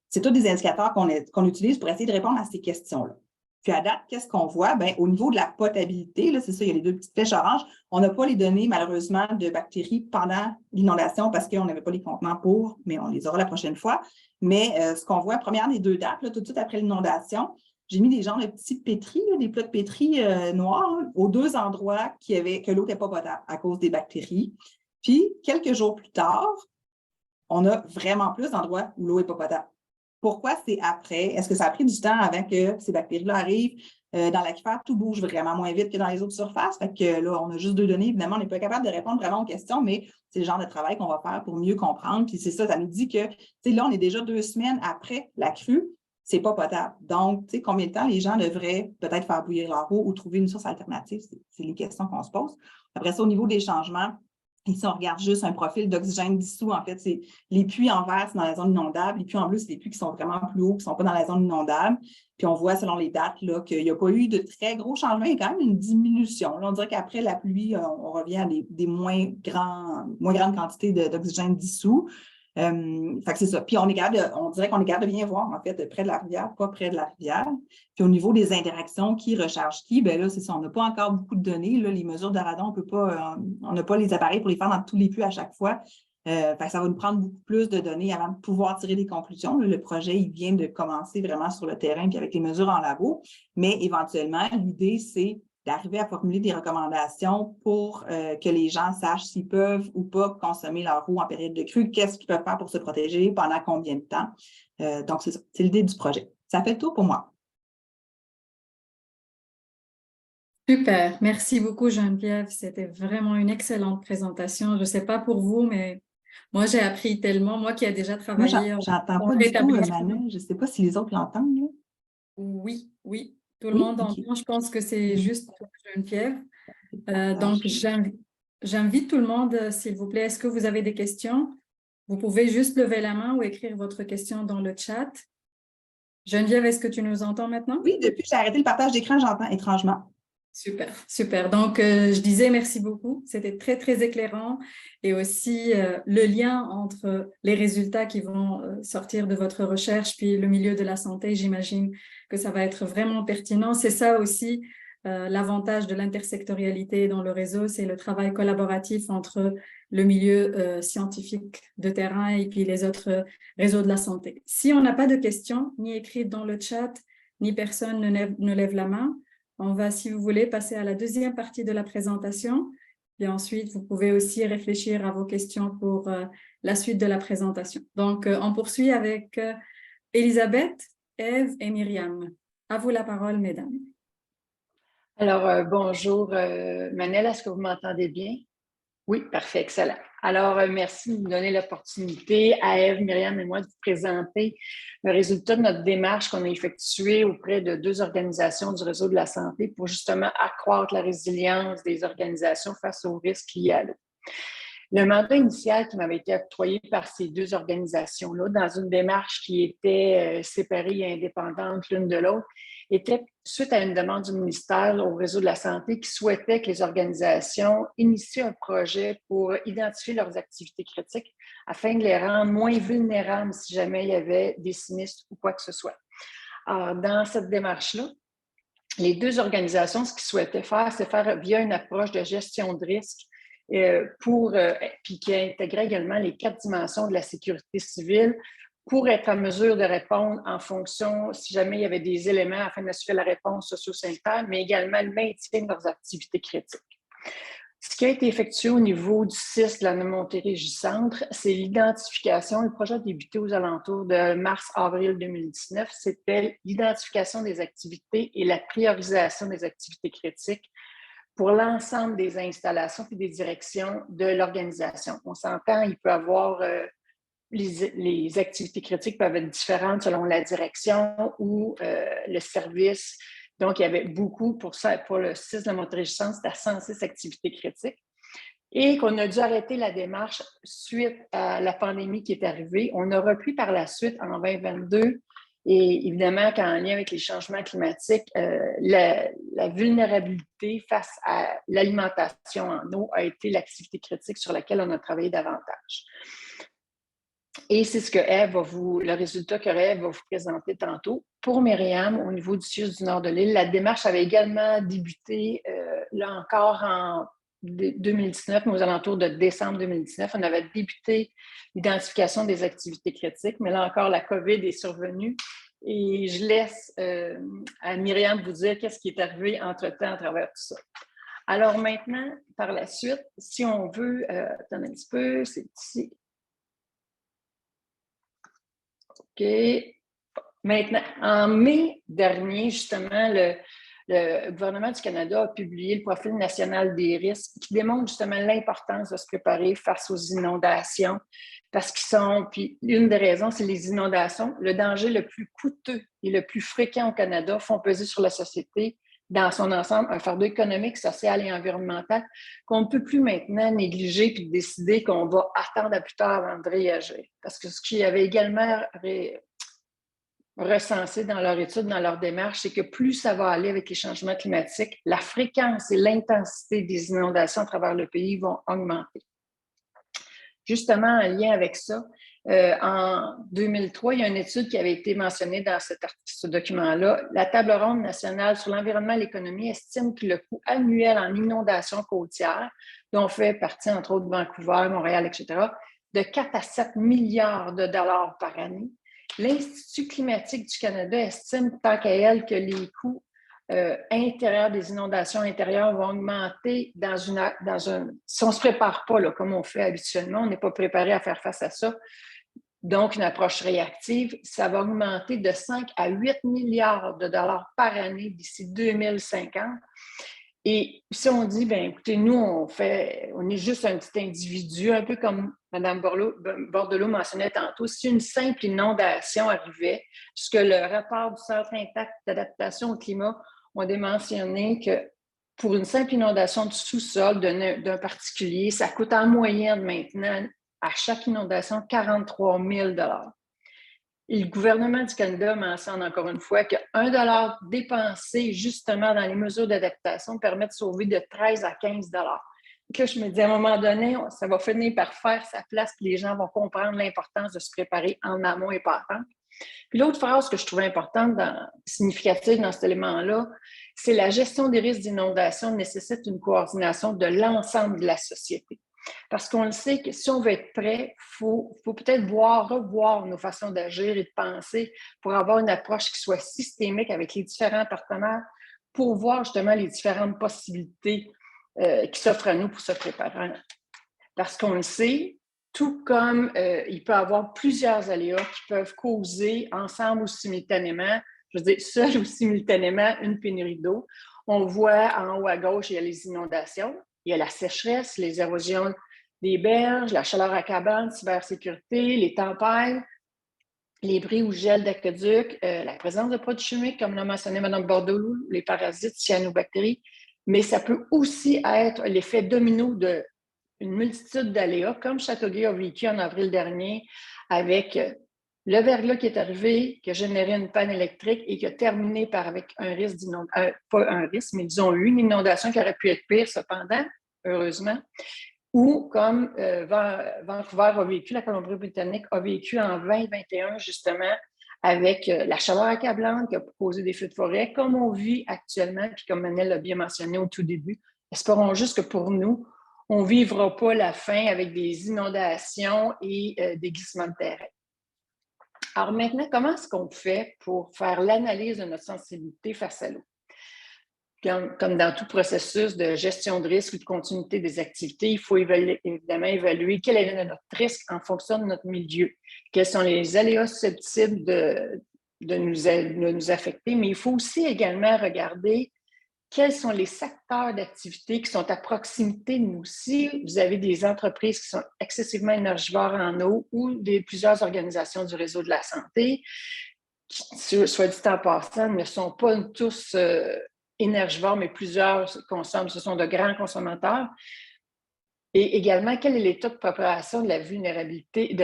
C'est tous des indicateurs qu'on utilise pour essayer de répondre à ces questions-là. Puis à date, qu'est-ce qu'on voit? Bien, au niveau de la potabilité, là, c'est ça, il y a les deux petites flèches oranges. On n'a pas les données, malheureusement, de bactéries pendant l'inondation parce qu'on n'avait pas les contenants pour, mais on les aura la prochaine fois. Mais ce qu'on voit, première des deux dates, là, tout de suite après l'inondation, j'ai mis des genres de petits pétris, là, des plats de pétri noirs, là, aux deux endroits que l'eau n'était pas potable à cause des bactéries. Puis, quelques jours plus tard, on a vraiment plus d'endroits où l'eau n'est pas potable. Pourquoi c'est après? Est-ce que ça a pris du temps avant que ces bactéries-là arrivent? Dans l'aquifère, tout bouge vraiment moins vite que dans les autres surfaces. Fait que là, on a juste deux données. Évidemment, on n'est pas capable de répondre vraiment aux questions, mais c'est le genre de travail qu'on va faire pour mieux comprendre. Puis c'est ça, ça nous dit que, là, on est déjà 2 semaines après la crue, c'est pas potable. Donc, combien de temps les gens devraient peut-être faire bouillir leur eau ou trouver une source alternative? C'est les questions qu'on se pose. Après ça, au niveau des changements, ici, on regarde juste un profil d'oxygène dissous. En fait, c'est les puits en vert, c'est dans la zone inondable. Les puits en bleu, c'est les puits qui sont vraiment plus hauts, qui ne sont pas dans la zone inondable. Puis on voit, selon les dates, là, qu'il n'y a pas eu de très gros changements. Il y a quand même une diminution. Là, on dirait qu'après la pluie, on revient à des moins grandes quantités d'oxygène dissous. Fait que c'est ça. Puis on dirait qu'on est capable de bien voir, en fait, près de la rivière, pas près de la rivière. Puis au niveau des interactions, qui recharge qui, bien là, c'est ça, on n'a pas encore beaucoup de données. Là, les mesures de radon, on n'a pas les appareils pour les faire dans tous les puits à chaque fois. Fait que ça va nous prendre beaucoup plus de données avant de pouvoir tirer des conclusions. Là, le projet, il vient de commencer vraiment sur le terrain puis avec les mesures en labo. Mais éventuellement, l'idée, c'est d'arriver à formuler des recommandations pour que les gens sachent s'ils peuvent ou pas consommer leur eau en période de crue, qu'est-ce qu'ils peuvent faire pour se protéger, pendant combien de temps. Donc, c'est ça, c'est l'idée du projet. Ça fait le tour pour moi. Super, merci beaucoup Geneviève. C'était vraiment une excellente présentation. Je ne sais pas pour vous, mais moi j'ai appris tellement. Moi qui ai déjà Moi, travaillé j'entends en pas du tout, rétablissement. Manel. Je ne sais pas si les autres l'entendent, là. Oui, oui, tout le Oui, monde OK. entend. Je pense que c'est juste pour Geneviève. Donc Partagé. j'invite tout le monde, s'il vous plaît. Est-ce que vous avez des questions? Vous pouvez juste lever la main ou écrire votre question dans le chat. Geneviève, est-ce que tu nous entends maintenant? Oui, depuis que j'ai arrêté le partage d'écran, j'entends étrangement. Super, super. Donc, je disais merci beaucoup. C'était très, très éclairant. Et aussi, le lien entre les résultats qui vont sortir de votre recherche puis le milieu de la santé, j'imagine que ça va être vraiment pertinent. C'est ça aussi, l'avantage de l'intersectorialité dans le réseau, c'est le travail collaboratif entre le milieu scientifique de terrain et puis les autres réseaux de la santé. Si on n'a pas de questions, ni écrites dans le chat, ni personne ne lève la main, on va, si vous voulez, passer à la deuxième partie de la présentation. Et ensuite, vous pouvez aussi réfléchir à vos questions pour la suite de la présentation. Donc, on poursuit avec Elisabeth, Ève et Myriam. À vous la parole, mesdames. Alors, bonjour, Manel, est-ce que vous m'entendez bien? Oui, parfait, excellent. Alors, merci de nous donner l'opportunité à Ève, Myriam et moi de vous présenter le résultat de notre démarche qu'on a effectuée auprès de 2 organisations du réseau de la santé pour justement accroître la résilience des organisations face aux risques liés à l'eau. Le mandat initial qui m'avait été octroyé par ces 2 organisations-là, dans une démarche qui était séparée et indépendante l'une de l'autre, était suite à une demande du ministère au réseau de la santé qui souhaitait que les organisations initient un projet pour identifier leurs activités critiques afin de les rendre moins vulnérables si jamais il y avait des sinistres ou quoi que ce soit. Alors, dans cette démarche-là, les 2 organisations, ce qu'ils souhaitaient faire, c'est faire via une approche de gestion de risque puis qui intégrait également les 4 dimensions de la sécurité civile pour être en mesure de répondre en fonction, si jamais il y avait des éléments afin d'assurer la réponse socio-sanitaire, mais également le maintien de leurs activités critiques. Ce qui a été effectué au niveau du CIS de la Montérégie-Centre, c'est l'identification. Le projet a débuté aux alentours de mars-avril 2019. C'était l'identification des activités et la priorisation des activités critiques pour l'ensemble des installations et des directions de l'organisation. On s'entend, il peut y avoir les activités critiques peuvent être différentes selon la direction ou le service. Donc, il y avait beaucoup pour ça, pour le CIS de la Montérégie-Centre, c'était à 106 activités critiques. Et qu'on a dû arrêter la démarche suite à la pandémie qui est arrivée. On a repris par la suite en 2022 Et évidemment qu'en lien avec les changements climatiques, la vulnérabilité face à l'alimentation en eau a été l'activité critique sur laquelle on a travaillé davantage. Et c'est ce que le résultat que Ève va vous présenter tantôt. Pour Myriam, au niveau du CIUSS du nord de l'île, la démarche avait également débuté, là encore en 2019, mais aux alentours de décembre 2019. On avait débuté l'identification des activités critiques, mais là encore, la COVID est survenue. Et je laisse à Myriam vous dire qu'est-ce qui est arrivé entre-temps à travers tout ça. Alors maintenant, par la suite, si on veut, attendez un petit peu, c'est ici. OK. Maintenant, en mai dernier, justement, le gouvernement du Canada a publié le profil national des risques qui démontre justement l'importance de se préparer face aux inondations parce qu'ils sont, puis une des raisons, c'est les inondations. Le danger le plus coûteux et le plus fréquent au Canada font peser sur la société dans son ensemble un fardeau économique, social et environnemental qu'on ne peut plus maintenant négliger puis décider qu'on va attendre à plus tard avant de réagir. Parce que ce qui avait également recensé dans leur étude, dans leur démarche, c'est que plus ça va aller avec les changements climatiques, la fréquence et l'intensité des inondations à travers le pays vont augmenter. Justement, en lien avec ça, en 2003, il y a une étude qui avait été mentionnée dans ce document-là. La Table ronde nationale sur l'environnement et l'économie estime que le coût annuel en inondations côtières, dont fait partie entre autres Vancouver, Montréal, etc., de 4 à 7 milliards de dollars par année. L'Institut climatique du Canada estime, tant qu'à elle, que les coûts intérieurs des inondations intérieures vont augmenter si on ne se prépare pas, là, comme on fait habituellement, on n'est pas préparé à faire face à ça. Donc, une approche réactive, ça va augmenter de 5 à 8 milliards de dollars par année d'ici 2050. Et si on dit, bien, écoutez, nous, on est juste un petit individu, un peu comme Mme Bordelot mentionnait tantôt, si une simple inondation arrivait, puisque le rapport du Centre intact d'adaptation au climat ont mentionné que pour une simple inondation du sous-sol d'un particulier, ça coûte en moyenne maintenant, à chaque inondation, 43 000 $. Et le gouvernement du Canada mentionne encore une fois que 1 $ dépensé justement dans les mesures d'adaptation permet de sauver de 13 à 15 $. Donc là, je me dis, à un moment donné, ça va finir par faire sa place, puis les gens vont comprendre l'importance de se préparer en amont et pas attendre. Puis l'autre phrase que je trouvais importante, significative dans cet élément-là, c'est la gestion des risques d'inondation nécessite une coordination de l'ensemble de la société. Parce qu'on le sait que si on veut être prêt, il faut peut-être revoir nos façons d'agir et de penser pour avoir une approche qui soit systémique avec les différents partenaires pour voir justement les différentes possibilités qui s'offrent à nous pour se préparer. Parce qu'on le sait, tout comme il peut y avoir plusieurs aléas qui peuvent causer ensemble ou simultanément, je veux dire seul ou simultanément, une pénurie d'eau. On voit en haut à gauche, il y a les inondations. Il y a la sécheresse, les érosions des berges, la chaleur accablante, cybersécurité, les tempêtes, les bris ou gels d'aqueduc, la présence de produits chimiques, comme l'a mentionné Mme Bordelot, les parasites, cyanobactéries, mais ça peut aussi être l'effet domino d'une multitude d'aléas, comme Châteauguay a vécu en avril dernier avec le verglas qui est arrivé, qui a généré une panne électrique et qui a terminé avec un risque d'inondation, pas un risque, mais disons une inondation qui aurait pu être pire cependant, heureusement, ou comme Vancouver a vécu, la Colombie-Britannique a vécu en 2021 justement avec la chaleur accablante qui a causé des feux de forêt, comme on vit actuellement, puis comme Manel l'a bien mentionné au tout début. Espérons juste que pour nous, on ne vivra pas la fin avec des inondations et des glissements de terrain. Alors maintenant, comment est-ce qu'on fait pour faire l'analyse de notre sensibilité face à l'eau? Comme dans tout processus de gestion de risque ou de continuité des activités, il faut évidemment évaluer quel est notre risque en fonction de notre milieu, quels sont les aléas susceptibles de nous affecter, mais il faut aussi également regarder quels sont les secteurs d'activité qui sont à proximité de nous. Si vous avez des entreprises qui sont excessivement énergivores en eau ou plusieurs organisations du réseau de la santé, qui, soit dit en passant, ne sont pas tous énergivores, mais plusieurs consomment, ce sont de grands consommateurs, Et également, quel est l'état de préparation de la vulnérabilité,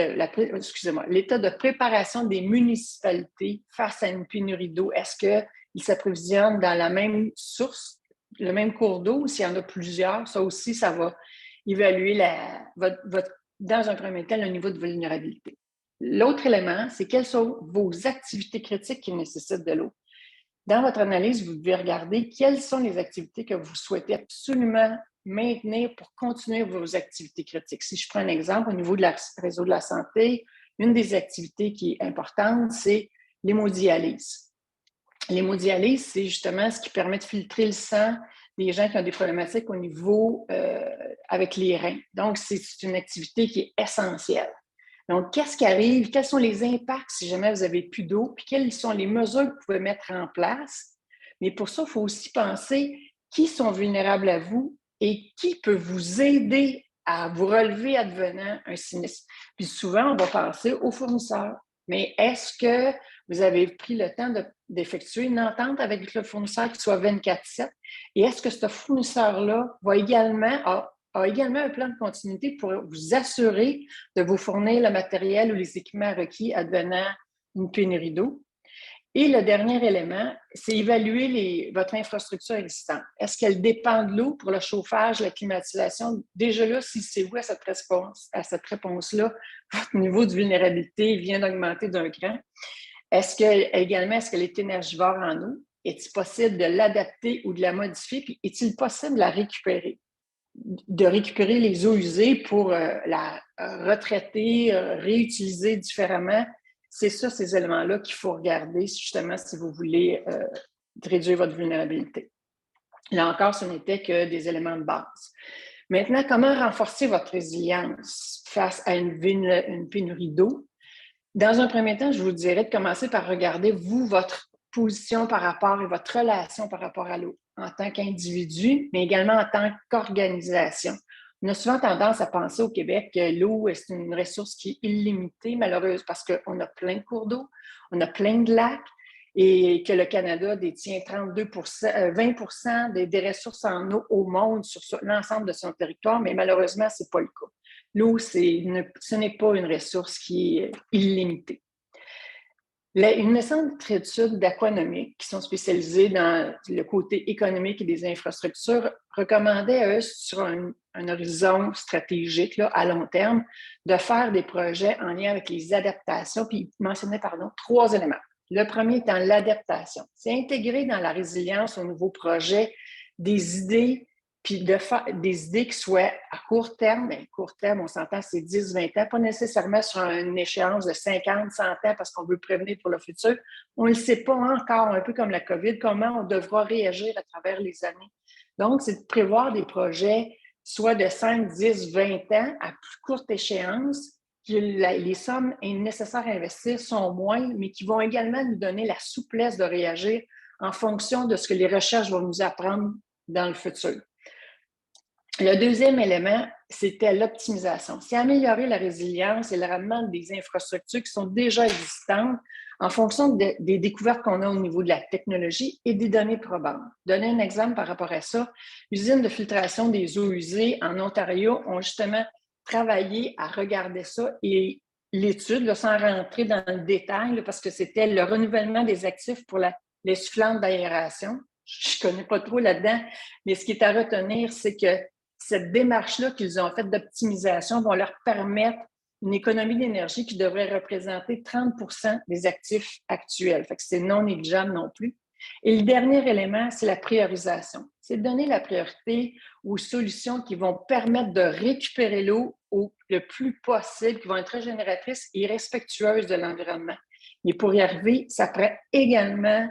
l'état de préparation des municipalités face à une pénurie d'eau? Est-ce qu'ils s'approvisionnent dans la même source, le même cours d'eau, ou s'il y en a plusieurs? Ça aussi, ça va évaluer dans un premier temps le niveau de vulnérabilité. L'autre élément, c'est quelles sont vos activités critiques qui nécessitent de l'eau. Dans votre analyse, vous devez regarder quelles sont les activités que vous souhaitez absolument maintenir pour continuer vos activités critiques. Si je prends un exemple, au niveau du réseau de la santé, une des activités qui est importante, c'est l'hémodialyse. L'hémodialyse, c'est justement ce qui permet de filtrer le sang des gens qui ont des problématiques au niveau avec les reins. Donc, c'est une activité qui est essentielle. Donc, qu'est-ce qui arrive? Quels sont les impacts si jamais vous n'avez plus d'eau? Puis, quelles sont les mesures que vous pouvez mettre en place? Mais pour ça, il faut aussi penser qui sont vulnérables à vous et qui peut vous aider à vous relever advenant un sinistre. Puis souvent, on va penser aux fournisseurs. Mais est-ce que vous avez pris le temps d'effectuer une entente avec le fournisseur qui soit 24/7? Et est-ce que ce fournisseur-là a également un plan de continuité pour vous assurer de vous fournir le matériel ou les équipements requis advenant une pénurie d'eau? Et le dernier élément, c'est évaluer votre infrastructure existante. Est-ce qu'elle dépend de l'eau pour le chauffage, la climatisation? Déjà là, si c'est oui à cette réponse-là, votre niveau de vulnérabilité vient d'augmenter d'un cran. Est-ce qu'elle est énergivore en eau? Est-il possible de l'adapter ou de la modifier? Puis est-il possible de la récupérer? De récupérer les eaux usées pour la retraiter, réutiliser différemment? C'est ça, ces éléments-là qu'il faut regarder justement si vous voulez réduire votre vulnérabilité. Là encore, ce n'était que des éléments de base. Maintenant, comment renforcer votre résilience face à une pénurie d'eau? Dans un premier temps, je vous dirais de commencer par regarder, vous, votre position par rapport et votre relation par rapport à l'eau en tant qu'individu, mais également en tant qu'organisation. On a souvent tendance à penser au Québec que l'eau, c'est une ressource qui est illimitée, malheureuse, parce qu'on a plein de cours d'eau, on a plein de lacs, et que le Canada détient 20% des ressources en eau au monde sur l'ensemble de son territoire, mais malheureusement, ce n'est pas le cas. L'eau, ce n'est pas une ressource qui est illimitée. Une centre d'études d'Aquanomic, qui sont spécialisés dans le côté économique et des infrastructures, recommandait à eux, sur un horizon stratégique là, à long terme, de faire des projets en lien avec les adaptations, puis ils mentionnaient, 3 éléments. Le premier étant l'adaptation. C'est intégrer dans la résilience au nouveau projet des idées, puis de faire des idées qui soient à court terme. Mais court terme, on s'entend, c'est 10-20 ans, pas nécessairement sur une échéance de 50-100 ans parce qu'on veut prévenir pour le futur. On ne le sait pas encore, un peu comme la COVID, comment on devra réagir à travers les années. Donc, c'est de prévoir des projets soit de 5, 10, 20 ans à plus courte échéance, que les sommes nécessaires à investir sont moins, mais qui vont également nous donner la souplesse de réagir en fonction de ce que les recherches vont nous apprendre dans le futur. Le deuxième élément, c'était l'optimisation. C'est améliorer la résilience et le rendement des infrastructures qui sont déjà existantes en fonction des découvertes qu'on a au niveau de la technologie et des données probantes. Donner un exemple par rapport à ça, l'usine de filtration des eaux usées en Ontario ont justement travaillé à regarder ça et l'étude, là, sans rentrer dans le détail, là, parce que c'était le renouvellement des actifs pour les soufflantes d'aération. Je ne connais pas trop là-dedans, mais ce qui est à retenir, c'est que cette démarche-là qu'ils ont faite d'optimisation va leur permettre une économie d'énergie qui devrait représenter 30% des actifs actuels. Fait que c'est non négligeable non plus. Et le dernier élément, c'est la priorisation. C'est de donner la priorité aux solutions qui vont permettre de récupérer l'eau le plus possible, qui vont être régénératrices et respectueuses de l'environnement. Mais pour y arriver, ça prend également...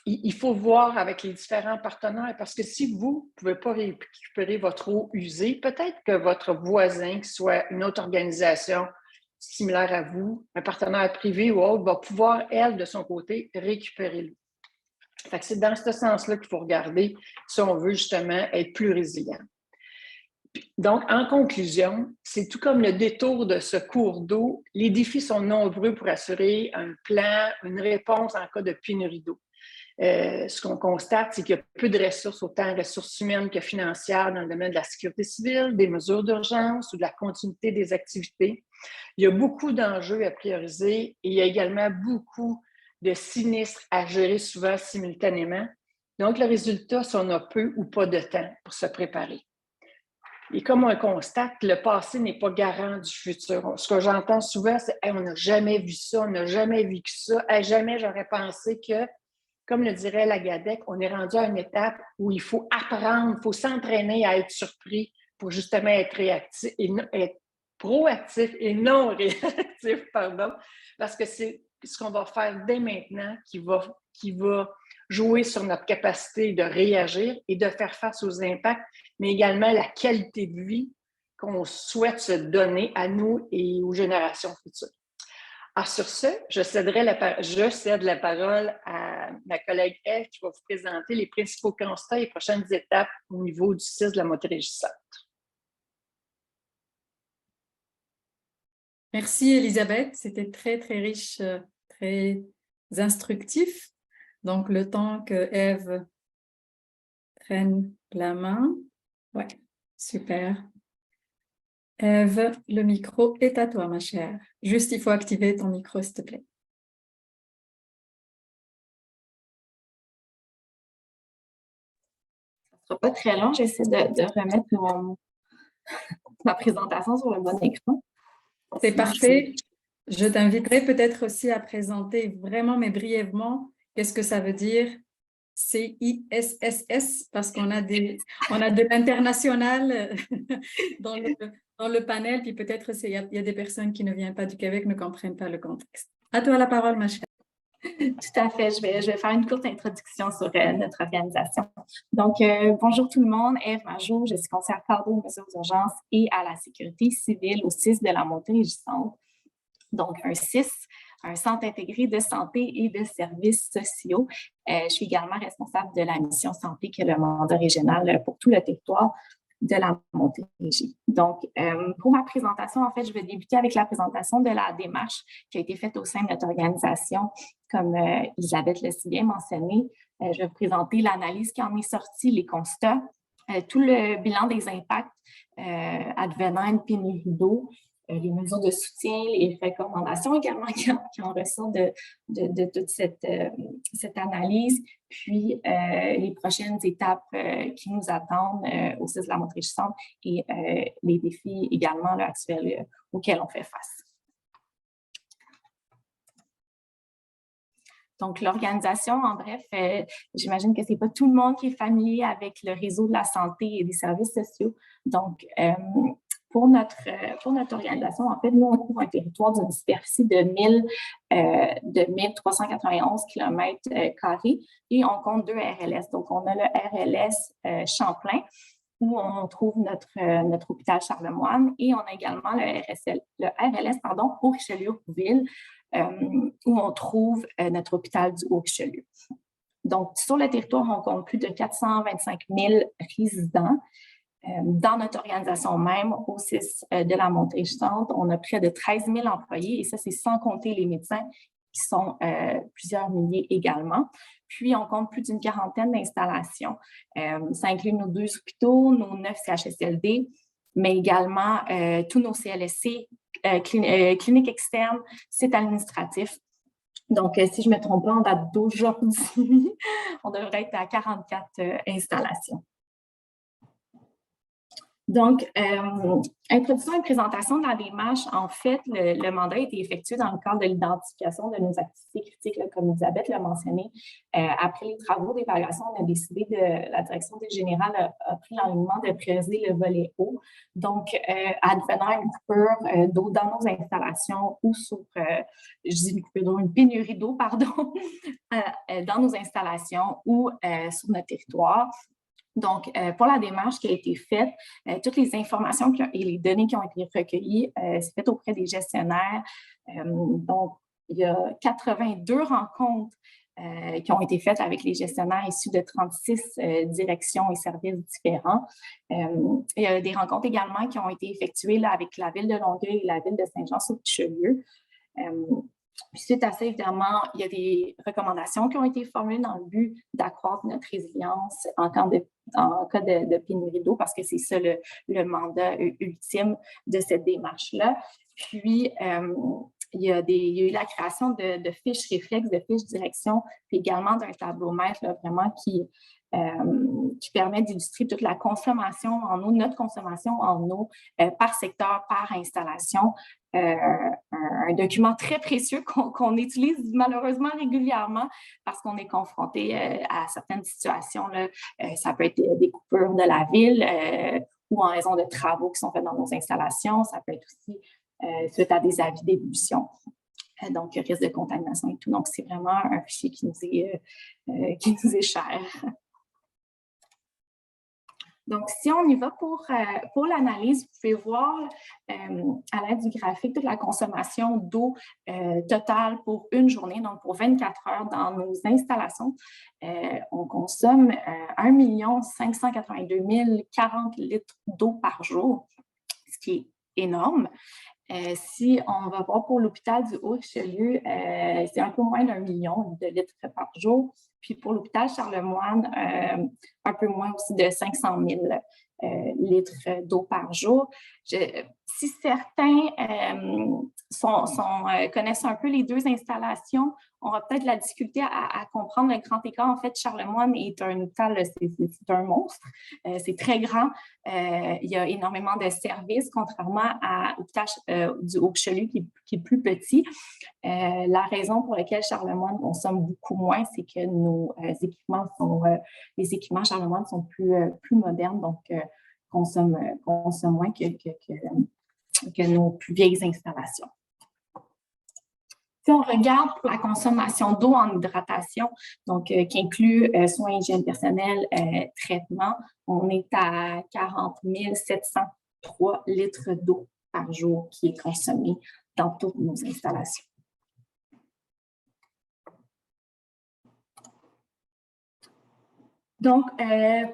Il faut voir avec les différents partenaires parce que si vous ne pouvez pas récupérer votre eau usée, peut-être que votre voisin, qui soit une autre organisation similaire à vous, un partenaire privé ou autre, va pouvoir, elle, de son côté, récupérer l'eau. Fait que c'est dans ce sens-là qu'il faut regarder si on veut justement être plus résilient. Donc, en conclusion, c'est tout comme le détour de ce cours d'eau, les défis sont nombreux pour assurer un plan, une réponse en cas de pénurie d'eau. Ce qu'on constate, c'est qu'il y a peu de ressources, autant ressources humaines que financières, dans le domaine de la sécurité civile, des mesures d'urgence ou de la continuité des activités. Il y a beaucoup d'enjeux à prioriser et il y a également beaucoup de sinistres à gérer souvent simultanément. Donc, le résultat, c'est qu'on a peu ou pas de temps pour se préparer. Et comme on constate, le passé n'est pas garant du futur. Ce que j'entends souvent, c'est hey, « on n'a jamais vu ça, on n'a jamais vécu ça, hey, jamais j'aurais pensé que », comme le dirait la GADEC, on est rendu à une étape où il faut apprendre, il faut s'entraîner à être surpris pour justement être réactif et être proactif et non réactif, pardon, parce que c'est ce qu'on va faire dès maintenant qui va jouer sur notre capacité de réagir et de faire face aux impacts, mais également la qualité de vie qu'on souhaite se donner à nous et aux générations futures. Alors, sur ce, je cède la parole à ma collègue Ève qui va vous présenter les principaux constats et prochaines étapes au niveau du CIS de la Montérégie-Centre. Merci Elisabeth, c'était très très riche, très instructif. Donc le temps que Ève prenne la main. Ouais, super. Ève, le micro est à toi ma chère. Juste il faut activer ton micro s'il te plaît. Ça ne sera pas très long, j'essaie de remettre ma présentation sur le bon écran. C'est parfait. Je t'inviterai peut-être aussi à présenter vraiment, mais brièvement, qu'est-ce que ça veut dire CISSS, parce qu'on a de l'international dans le panel, puis peut-être il y a des personnes qui ne viennent pas du Québec, ne comprennent pas le contexte. À toi la parole, ma chère. Tout à fait. Je vais faire une courte introduction sur notre organisation. Donc, bonjour tout le monde. Ève Majot, je suis conseillère cadre aux mesures d'urgence et à la sécurité civile au CIS de la Montérégie-Centre. Donc, un CIS, un centre intégré de santé et de services sociaux. Je suis également responsable de la mission santé, qui est le mandat régional pour tout le territoire de la Montérégie. Donc, pour ma présentation, en fait, je vais débuter avec la présentation de la démarche qui a été faite au sein de notre organisation. Comme Elisabeth l'a si bien mentionné, je vais vous présenter l'analyse qui en est sortie, les constats, tout le bilan des impacts advenant une pénurie d'eau, les mesures de soutien, les recommandations également qui en ressortent de toute cette analyse, puis les prochaines étapes qui nous attendent au CIS de la Montérégie-Centre et les défis également là, actuels auxquels on fait face. Donc, l'organisation, en bref, j'imagine que ce n'est pas tout le monde qui est familier avec le réseau de la santé et des services sociaux. Donc, pour notre organisation, en fait, nous, on couvre un territoire d'une superficie de 1391 km² et on compte 2 RLS. Donc, on a le RLS Champlain, où on trouve notre hôpital Charlemagne, et on a également le RLS Haut-Richelieu-Rouville, où on trouve notre hôpital du Haut-Richelieu. Donc, sur le territoire, on compte plus de 425 000 résidents. Dans notre organisation même, au CIS de la Montérégie-Centre, on a près de 13 000 employés, et ça, c'est sans compter les médecins qui sont plusieurs milliers également. Puis, on compte plus d'une quarantaine d'installations. Ça inclut nos 2 hôpitaux, nos 9 CHSLD, mais également tous nos CLSC, cliniques externes, sites administratifs. Donc, si je ne me trompe pas, en date d'aujourd'hui, on devrait être à 44 installations. Donc, introduction et présentation de la démarche. En fait, le mandat a été effectué dans le cadre de l'identification de nos activités critiques, là, comme Elisabeth l'a mentionné. Après les travaux d'évaluation, on a décidé la direction générale a pris l'enlignement de prioriser le volet eau. Donc, advenant une coupure d'eau dans nos installations ou sur, je dis une coupure d'eau, une pénurie d'eau, pardon, dans nos installations ou sur notre territoire. Donc, pour la démarche qui a été faite, toutes les informations et les données qui ont été recueillies, c'est fait auprès des gestionnaires. Donc, il y a 82 rencontres qui ont été faites avec les gestionnaires issus de 36 directions et services différents. Il y a des rencontres également qui ont été effectuées là, avec la Ville de Longueuil et la Ville de Saint-Jean-sur-Richelieu. Puis suite à ça, évidemment, il y a des recommandations qui ont été formulées dans le but d'accroître notre résilience en cas de pénurie d'eau, parce que c'est ça le mandat ultime de cette démarche-là. Puis, il y a eu la création de fiches réflexes, de fiches direction, puis également d'un tablomètre là, vraiment qui permet d'illustrer toute la consommation en eau, notre consommation en eau par secteur, par installation. Un document très précieux qu'on utilise malheureusement régulièrement parce qu'on est confronté à certaines situations. Là. Ça peut être des coupures de la ville ou en raison de travaux qui sont faits dans nos installations. Ça peut être aussi suite à des avis d'ébullition. Donc, risque de contamination et tout. Donc, c'est vraiment un fichier qui nous est cher. Donc, si on y va pour l'analyse, vous pouvez voir à l'aide du graphique toute la consommation d'eau totale pour une journée, donc pour 24 heures dans nos installations. On consomme 1 582 040 litres d'eau par jour, ce qui est énorme. Si on va voir pour l'hôpital du Haut-Richelieu, c'est un peu moins d'1 million de litres par jour. Puis pour l'hôpital Charlemagne, un peu moins aussi de 500 000 litres d'eau par jour. Si certains connaissent un peu les deux installations, on aura peut-être la difficulté à comprendre le grand écart. En fait, Charlemagne est un hôpital, c'est un monstre. C'est très grand. Il y a énormément de services, contrairement à l'hôpital du Haut-Richelieu qui est plus petit. La raison pour laquelle Charlemagne consomme beaucoup moins, c'est que les équipements Charlemagne sont plus modernes, donc consomment moins que nos plus vieilles installations. Si on regarde pour la consommation d'eau en hydratation, donc qui inclut soins, hygiène personnelle, traitement, on est à 40 703 litres d'eau par jour qui est consommée dans toutes nos installations. Donc,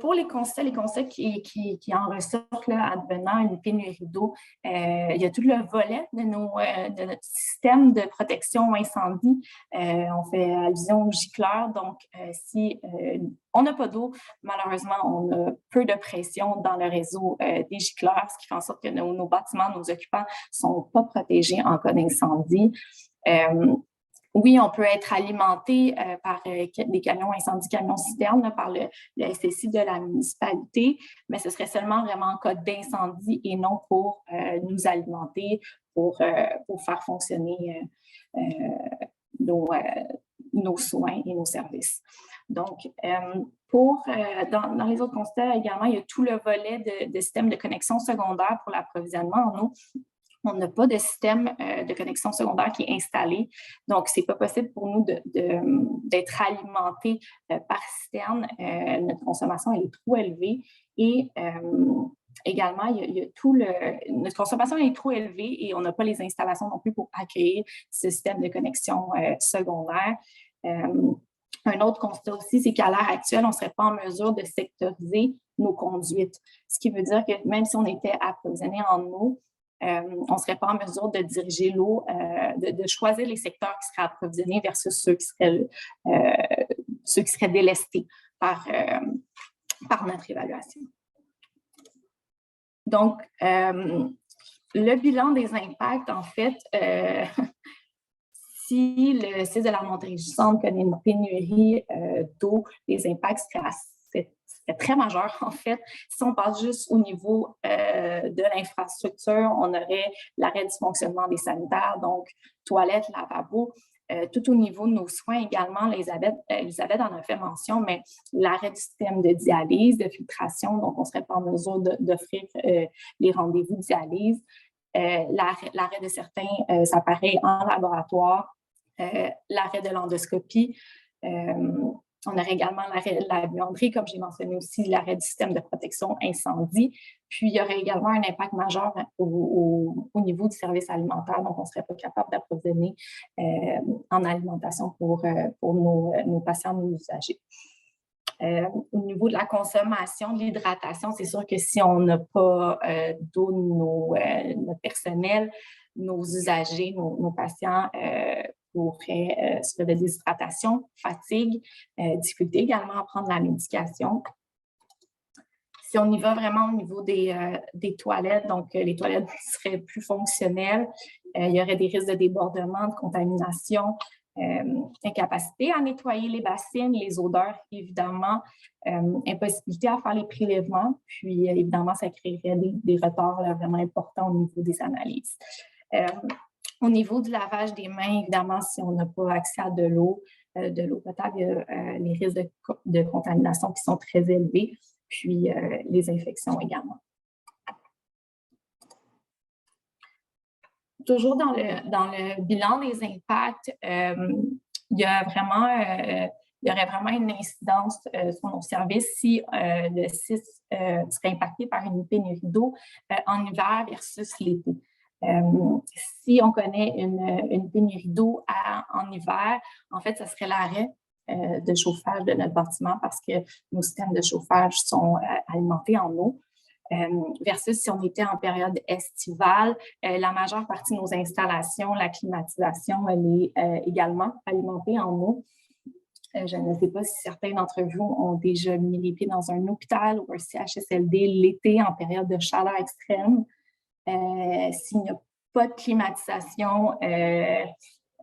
pour les constats qui en ressortent là, advenant une pénurie d'eau, il y a tout le volet de notre système de protection incendie. On fait allusion aux gicleurs. Donc, si on n'a pas d'eau, malheureusement, on a peu de pression dans le réseau des gicleurs, ce qui fait en sorte que nos bâtiments, nos occupants ne sont pas protégés en cas d'incendie. Oui, on peut être alimenté par des camions incendie, camions citernes par le SSI de la municipalité, mais ce serait seulement vraiment en cas d'incendie et non pour nous alimenter, pour faire fonctionner nos soins et nos services. Donc, dans les autres constats également, il y a tout le volet de système de connexion secondaire pour l'approvisionnement en eau. On n'a pas de système de connexion secondaire qui est installé. Donc, ce n'est pas possible pour nous d'être alimentés par citerne. Notre consommation elle est trop élevée. Et également, notre consommation est trop élevée et on n'a pas les installations non plus pour accueillir ce système de connexion secondaire. Un autre constat aussi, c'est qu'à l'heure actuelle, on ne serait pas en mesure de sectoriser nos conduites. Ce qui veut dire que même si on était approvisionné en eau, on ne serait pas en mesure de diriger l'eau, de choisir les secteurs qui seraient approvisionnés versus ceux qui seraient délestés par notre évaluation. Donc, le bilan des impacts, en fait, si le site de la Montérégie-Centre connaît une pénurie d'eau, les impacts seraient très majeur, en fait. Si on passe juste au niveau de l'infrastructure, on aurait l'arrêt du fonctionnement des sanitaires, donc toilettes, lavabo, tout au niveau de nos soins également. Elisabeth en a fait mention, mais l'arrêt du système de dialyse, de filtration, donc on ne serait pas en mesure d'offrir les rendez-vous de dialyse. L'arrêt de certains appareils en laboratoire, l'arrêt de l'endoscopie. On aurait également l'arrêt de la buanderie, comme j'ai mentionné aussi, l'arrêt du système de protection incendie. Puis, il y aurait également un impact majeur au niveau du service alimentaire. Donc, on ne serait pas capable d'approvisionner en alimentation pour nos patients, nos usagers. Au niveau de la consommation, de l'hydratation, c'est sûr que si on n'a pas d'eau, notre personnel, nos usagers, nos patients pourrait se révéler déshydratation, fatigue, difficulté également à prendre la médication. Si on y va vraiment au niveau des toilettes, donc les toilettes seraient plus fonctionnelles, il y aurait des risques de débordement, de contamination, incapacité à nettoyer les bassines, les odeurs, évidemment, impossibilité à faire les prélèvements, puis évidemment, ça créerait des retards là, vraiment importants au niveau des analyses. Au niveau du lavage des mains, évidemment, si on n'a pas accès à de l'eau potable, il y a les risques de contamination qui sont très élevés, puis les infections également. Toujours dans le bilan des impacts, il y aurait vraiment une incidence sur nos services si le CIS serait impacté par une pénurie d'eau en hiver versus l'été. Si on connaît une pénurie d'eau en hiver, en fait, ce serait l'arrêt de chauffage de notre bâtiment parce que nos systèmes de chauffage sont alimentés en eau. Versus si on était en période estivale, la majeure partie de nos installations, la climatisation, elle est également alimentée en eau. Je ne sais pas si certains d'entre vous ont déjà mis les pieds dans un hôpital ou un CHSLD l'été en période de chaleur extrême. S'il n'y a pas de climatisation,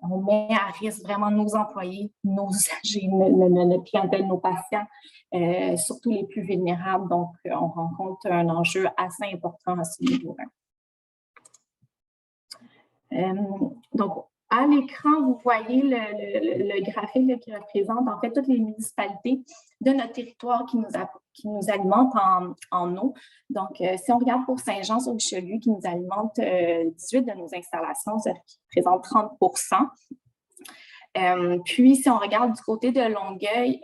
on met à risque vraiment nos employés, nos usagers, notre clientèle, nos patients, surtout les plus vulnérables. Donc, on rencontre un enjeu assez important à ce niveau-là. Donc, à l'écran, vous voyez le graphique là, qui représente en fait toutes les municipalités de notre territoire qui nous alimentent en eau. Donc, si on regarde pour Saint-Jean-sur-Richelieu, qui nous alimente 18 de nos installations, ça représente 30%. Puis, si on regarde du côté de Longueuil,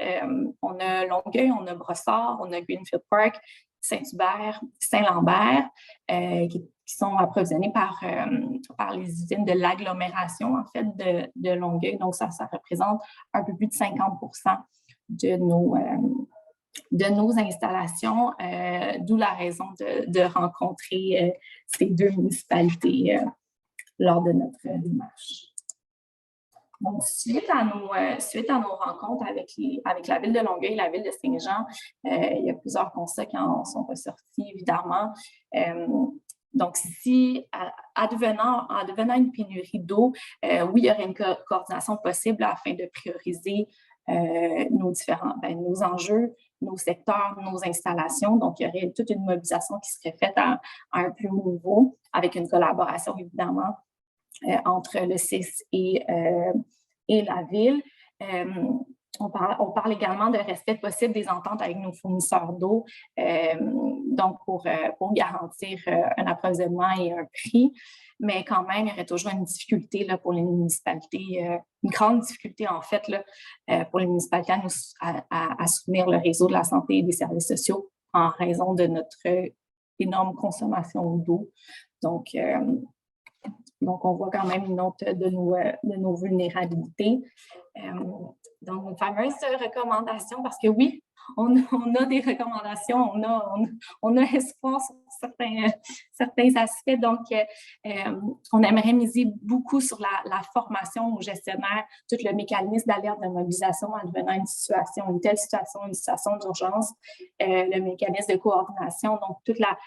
on a Brossard, on a Greenfield Park, Saint-Hubert, Saint-Lambert, qui sont approvisionnés par les usines de l'agglomération, en fait, de Longueuil. Donc, ça représente un peu plus de 50% de nos installations, d'où la raison de rencontrer ces deux municipalités lors de notre démarche. Donc, suite à nos rencontres avec la Ville de Longueuil et la Ville de Saint-Jean, il y a plusieurs constats qui en sont ressortis, évidemment. Donc, si, advenant une pénurie d'eau, oui, il y aurait une coordination possible afin de prioriser nos enjeux, nos secteurs, nos installations. Donc, il y aurait toute une mobilisation qui serait faite à un plus haut niveau, avec une collaboration, évidemment, entre le CIS et la Ville. On parle également de respect possible des ententes avec nos fournisseurs d'eau, donc pour garantir un approvisionnement et un prix. Mais quand même, il y aurait toujours une difficulté là, pour les municipalités, une grande difficulté en fait là, pour les municipalités à soutenir le réseau de la santé et des services sociaux en raison de notre énorme consommation d'eau. Donc, on voit quand même une autre de nos vulnérabilités. Donc, une fameuse recommandation, parce que oui, on a des recommandations, on a espoir sur certains aspects. Donc, on aimerait miser beaucoup sur la formation aux gestionnaires, tout le mécanisme d'alerte de mobilisation advenant une telle situation, une situation d'urgence, le mécanisme de coordination, donc toute la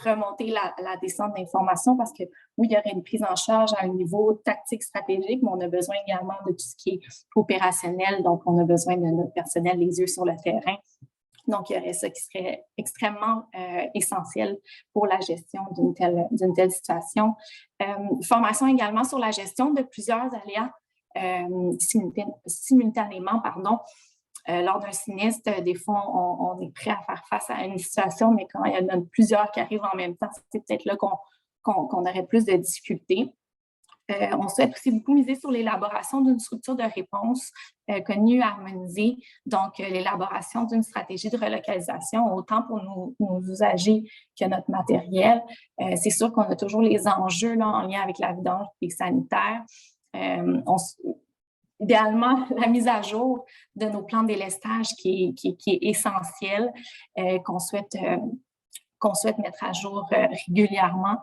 remontée, la descente d'informations, parce que oui, il y aurait une prise en charge à un niveau tactique stratégique, mais on a besoin également de tout ce qui est opérationnel, donc on a besoin de notre personnel, les yeux sur le terrain. Donc, il y aurait ça qui serait extrêmement essentiel pour la gestion d'une telle situation. Formation également sur la gestion de plusieurs aléas simultanément, lors d'un sinistre. Des fois, on est prêt à faire face à une situation, mais quand il y en a plusieurs qui arrivent en même temps, c'est peut-être là qu'on aurait plus de difficultés. On souhaite aussi beaucoup miser sur l'élaboration d'une structure de réponse connue, harmonisée, donc l'élaboration d'une stratégie de relocalisation, autant pour nos usagers que notre matériel. C'est sûr qu'on a toujours les enjeux là, en lien avec la vidange et sanitaire. Idéalement, la mise à jour de nos plans de délestage qui est essentielle, qu'on souhaite mettre à jour régulièrement.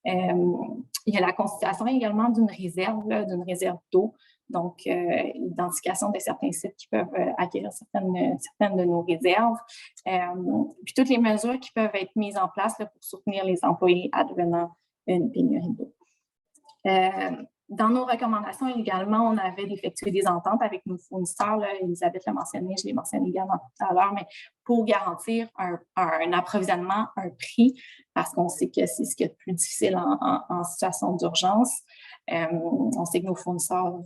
Il y a la constitution également d'une réserve d'eau. donc l'identification de certains sites qui peuvent acquérir certaines de nos réserves, puis toutes les mesures qui peuvent être mises en place là, pour soutenir les employés advenant une pénurie d'eau. Dans nos recommandations également, on avait d'effectuer des ententes avec nos fournisseurs. Là, Elisabeth l'a mentionné, je l'ai mentionné également tout à l'heure, mais pour garantir un approvisionnement, un prix, parce qu'on sait que c'est ce qui est le plus difficile en situation d'urgence. On sait que nos fournisseurs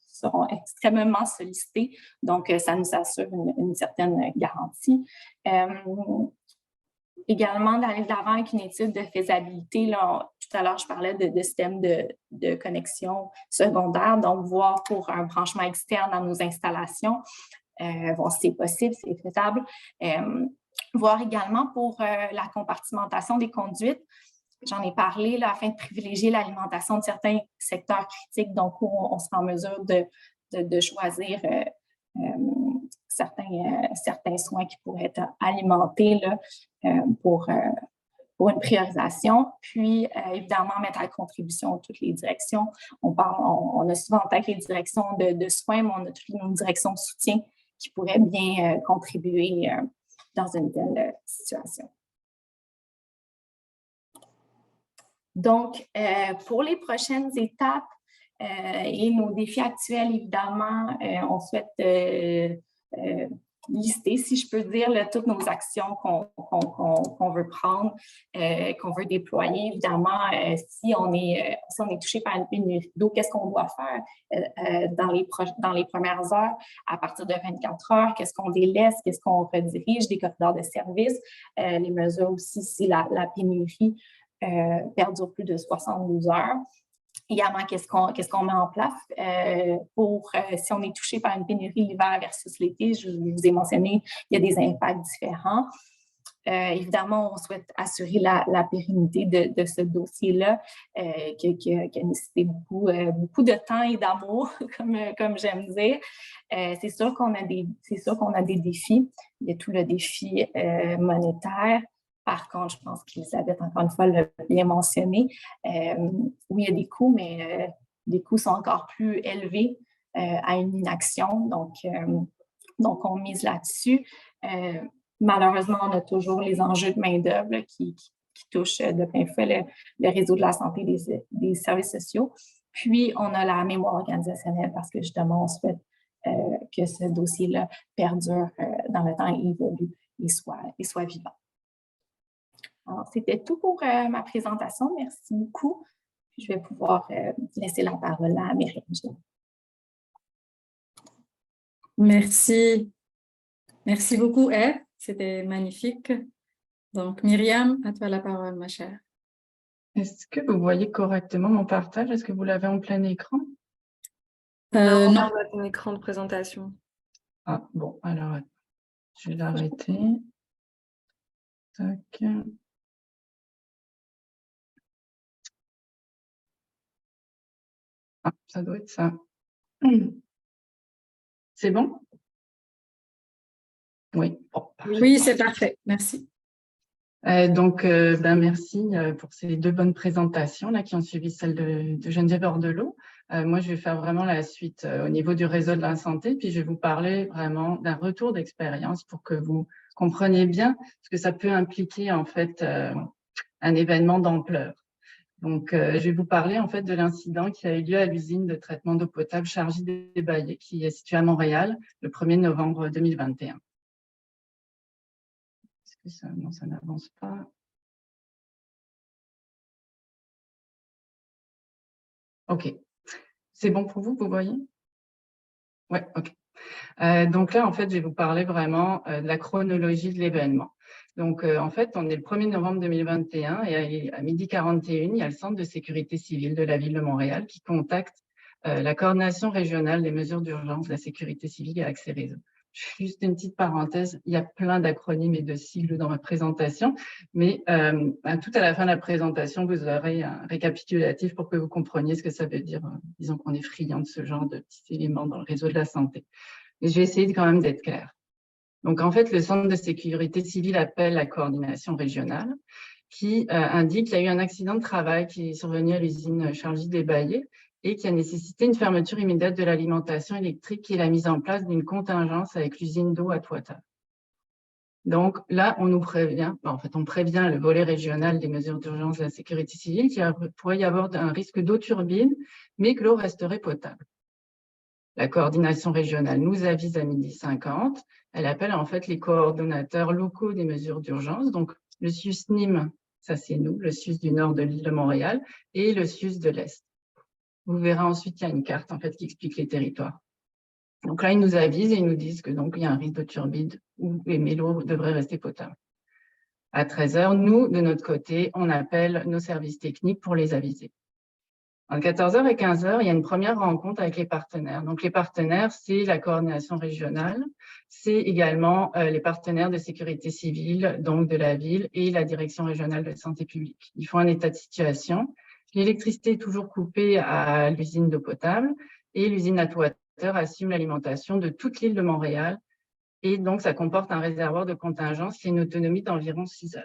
seront extrêmement sollicités, donc ça nous assure une certaine garantie. Également, d'aller de l'avant avec une étude de faisabilité. Là, tout à l'heure, je parlais de système de connexion secondaire, donc voir pour un branchement externe dans nos installations, voir si c'est possible, si c'est faisable. Voir également pour la compartimentation des conduites. J'en ai parlé là, afin de privilégier l'alimentation de certains secteurs critiques, donc où on sera en mesure de choisir certains soins qui pourraient être alimentés là, pour une priorisation. Puis, évidemment, mettre à contribution toutes les directions. On a souvent en tête les directions de soins, mais on a toutes nos directions de soutien qui pourraient bien contribuer dans une telle situation. Donc, pour les prochaines étapes et nos défis actuels, évidemment, on souhaite lister, si je peux dire, là, toutes nos actions qu'on veut prendre, qu'on veut déployer. Évidemment, si on est touché par une pénurie d'eau, qu'est-ce qu'on doit faire dans les premières heures, à partir de 24 heures? Qu'est-ce qu'on délaisse? Qu'est-ce qu'on redirige? Des corridors de service. Les mesures aussi, si la pénurie perdure plus de 72 heures. Également, qu'est-ce qu'on met en place si on est touché par une pénurie l'hiver versus l'été? Je vous ai mentionné, il y a des impacts différents. Évidemment, on souhaite assurer la pérennité de ce dossier-là qui a nécessité beaucoup de temps et d'amour, comme j'aime dire. C'est sûr qu'on a des défis. Il y a tout le défi monétaire. Par contre, je pense qu'Elisabeth, encore une fois, l'a bien mentionné. Oui, il y a des coûts, mais les coûts sont encore plus élevés à une inaction. Donc, on mise là-dessus. Malheureusement, on a toujours les enjeux de main-d'œuvre qui touchent de plein fouet le réseau de la santé des services sociaux. Puis, on a la mémoire organisationnelle parce que justement, on souhaite que ce dossier-là perdure dans le temps et évolue et soit vivant. Alors, c'était tout pour ma présentation. Merci beaucoup. Je vais pouvoir laisser la parole à Myriam. Merci. Merci beaucoup, Ève. C'était magnifique. Donc, Myriam, à toi la parole, ma chère. Est-ce que vous voyez correctement mon partage? Est-ce que vous l'avez en plein écran? Non, Non. on a ton écran de présentation. Ah, bon, alors, je vais l'arrêter. Tac. Ah, ça doit être ça. C'est bon? Oui. Bon, Oui, c'est parfait. Merci. Merci pour ces deux bonnes présentations là, qui ont suivi celle de Geneviève Bordelot. Moi, je vais faire vraiment la suite au niveau du réseau de la santé, puis je vais vous parler vraiment d'un retour d'expérience pour que vous compreniez bien ce que ça peut impliquer en fait un événement d'ampleur. Donc, je vais vous parler en fait de l'incident qui a eu lieu à l'usine de traitement d'eau potable Chargy-des-Baillets, qui est située à Montréal le 1er novembre 2021. Est-ce que ça, non, ça n'avance pas. OK. C'est bon pour vous, vous voyez? Oui, OK. Donc là, en fait, je vais vous parler vraiment de la chronologie de l'événement. Donc, en fait, on est le 1er novembre 2021 et à 12h41, il y a le Centre de sécurité civile de la Ville de Montréal qui contacte la coordination régionale des mesures d'urgence de la sécurité civile et accès réseau. Juste une petite parenthèse, il y a plein d'acronymes et de sigles dans ma présentation, mais tout à la fin de la présentation, vous aurez un récapitulatif pour que vous compreniez ce que ça veut dire. Disons qu'on est friand de ce genre de petits éléments dans le réseau de la santé. Et je vais essayer quand même d'être claire. Donc, en fait, le Centre de sécurité civile appelle la coordination régionale qui indique qu'il y a eu un accident de travail qui est survenu à l'usine Chargy-des-Baillets et qui a nécessité une fermeture immédiate de l'alimentation électrique et la mise en place d'une contingence avec l'usine d'eau à Touattara. Donc là, on nous prévient, en fait, on prévient le volet régional des mesures d'urgence de la sécurité civile qu'il pourrait y avoir un risque d'eau turbine, mais que l'eau resterait potable. La coordination régionale nous avise à 12h50. Elle appelle en fait les coordonnateurs locaux des mesures d'urgence, donc le SUS Nîmes, ça c'est nous, le SUS du nord de l'île de Montréal, et le SUS de l'Est. Vous verrez ensuite, il y a une carte en fait qui explique les territoires. Donc là, ils nous avisent et ils nous disent que donc il y a un risque de turbine où mais l'eau devrait rester potable. À 13h, nous, de notre côté, on appelle nos services techniques pour les aviser. Entre 14h et 15h, il y a une première rencontre avec les partenaires. Donc les partenaires, c'est la coordination régionale, c'est également les partenaires de sécurité civile, donc de la ville, et la direction régionale de santé publique. Ils font un état de situation. L'électricité est toujours coupée à l'usine d'eau potable et l'usine à Touattara assume l'alimentation de toute l'île de Montréal et donc ça comporte un réservoir de contingence qui a une autonomie d'environ 6 heures.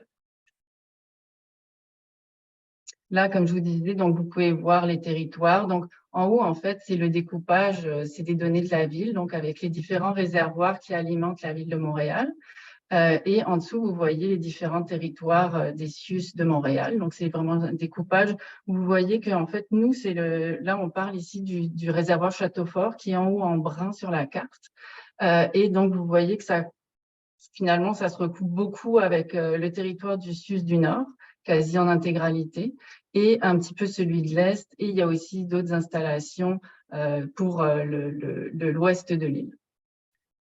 Là, comme je vous disais, donc vous pouvez voir les territoires. Donc en haut, en fait, c'est le découpage, c'est des données de la ville, donc avec les différents réservoirs qui alimentent la ville de Montréal. Et en dessous, vous voyez les différents territoires des SUS de Montréal. Donc, c'est vraiment un découpage où vous voyez qu'en fait, nous, là, on parle ici du réservoir Châteaufort qui est en haut en brun sur la carte. Et donc, vous voyez que finalement, ça se recoupe beaucoup avec le territoire du SUS du Nord, quasi en intégralité, et un petit peu celui de l'Est. Et il y a aussi d'autres installations pour l'ouest de l'île.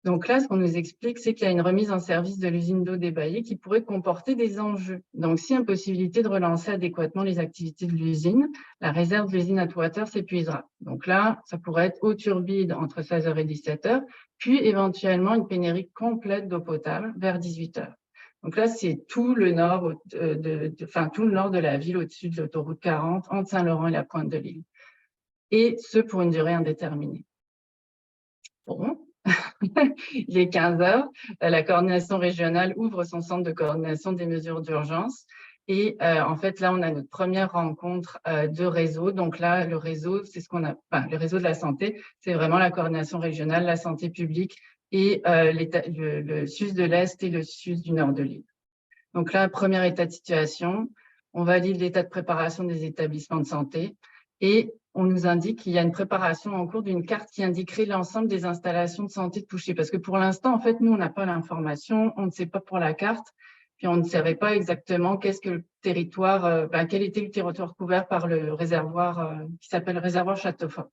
Donc là, ce qu'on nous explique, c'est qu'il y a une remise en service de l'usine d'eau d'Ébaillé qui pourrait comporter des enjeux. Donc, si impossibilité de relancer adéquatement les activités de l'usine, la réserve de l'usine à Touattara s'épuisera. Donc là, ça pourrait être eau turbide entre 16h et 17h, puis éventuellement une pénurie complète d'eau potable vers 18h. Donc là, c'est tout le nord, tout le nord de la ville au-dessus de l'autoroute 40, entre Saint-Laurent et la Pointe de l'Île. Et ce, pour une durée indéterminée. Bon. Il est 15h, la coordination régionale ouvre son centre de coordination des mesures d'urgence et en fait là on a notre première rencontre de réseau. Donc là le réseau, c'est le réseau de la santé, c'est vraiment la coordination régionale, la santé publique et le SUS de l'Est et le SUS du nord de l'île. Donc là, premier état de situation, on valide l'état de préparation des établissements de santé et on nous indique qu'il y a une préparation en cours d'une carte qui indiquerait l'ensemble des installations de santé touchées. Parce que pour l'instant, en fait, nous, on n'a pas l'information, on ne sait pas pour la carte, puis on ne savait pas exactement qu'est-ce que le territoire, quel était le territoire couvert par le réservoir qui s'appelle réservoir Châteaufort.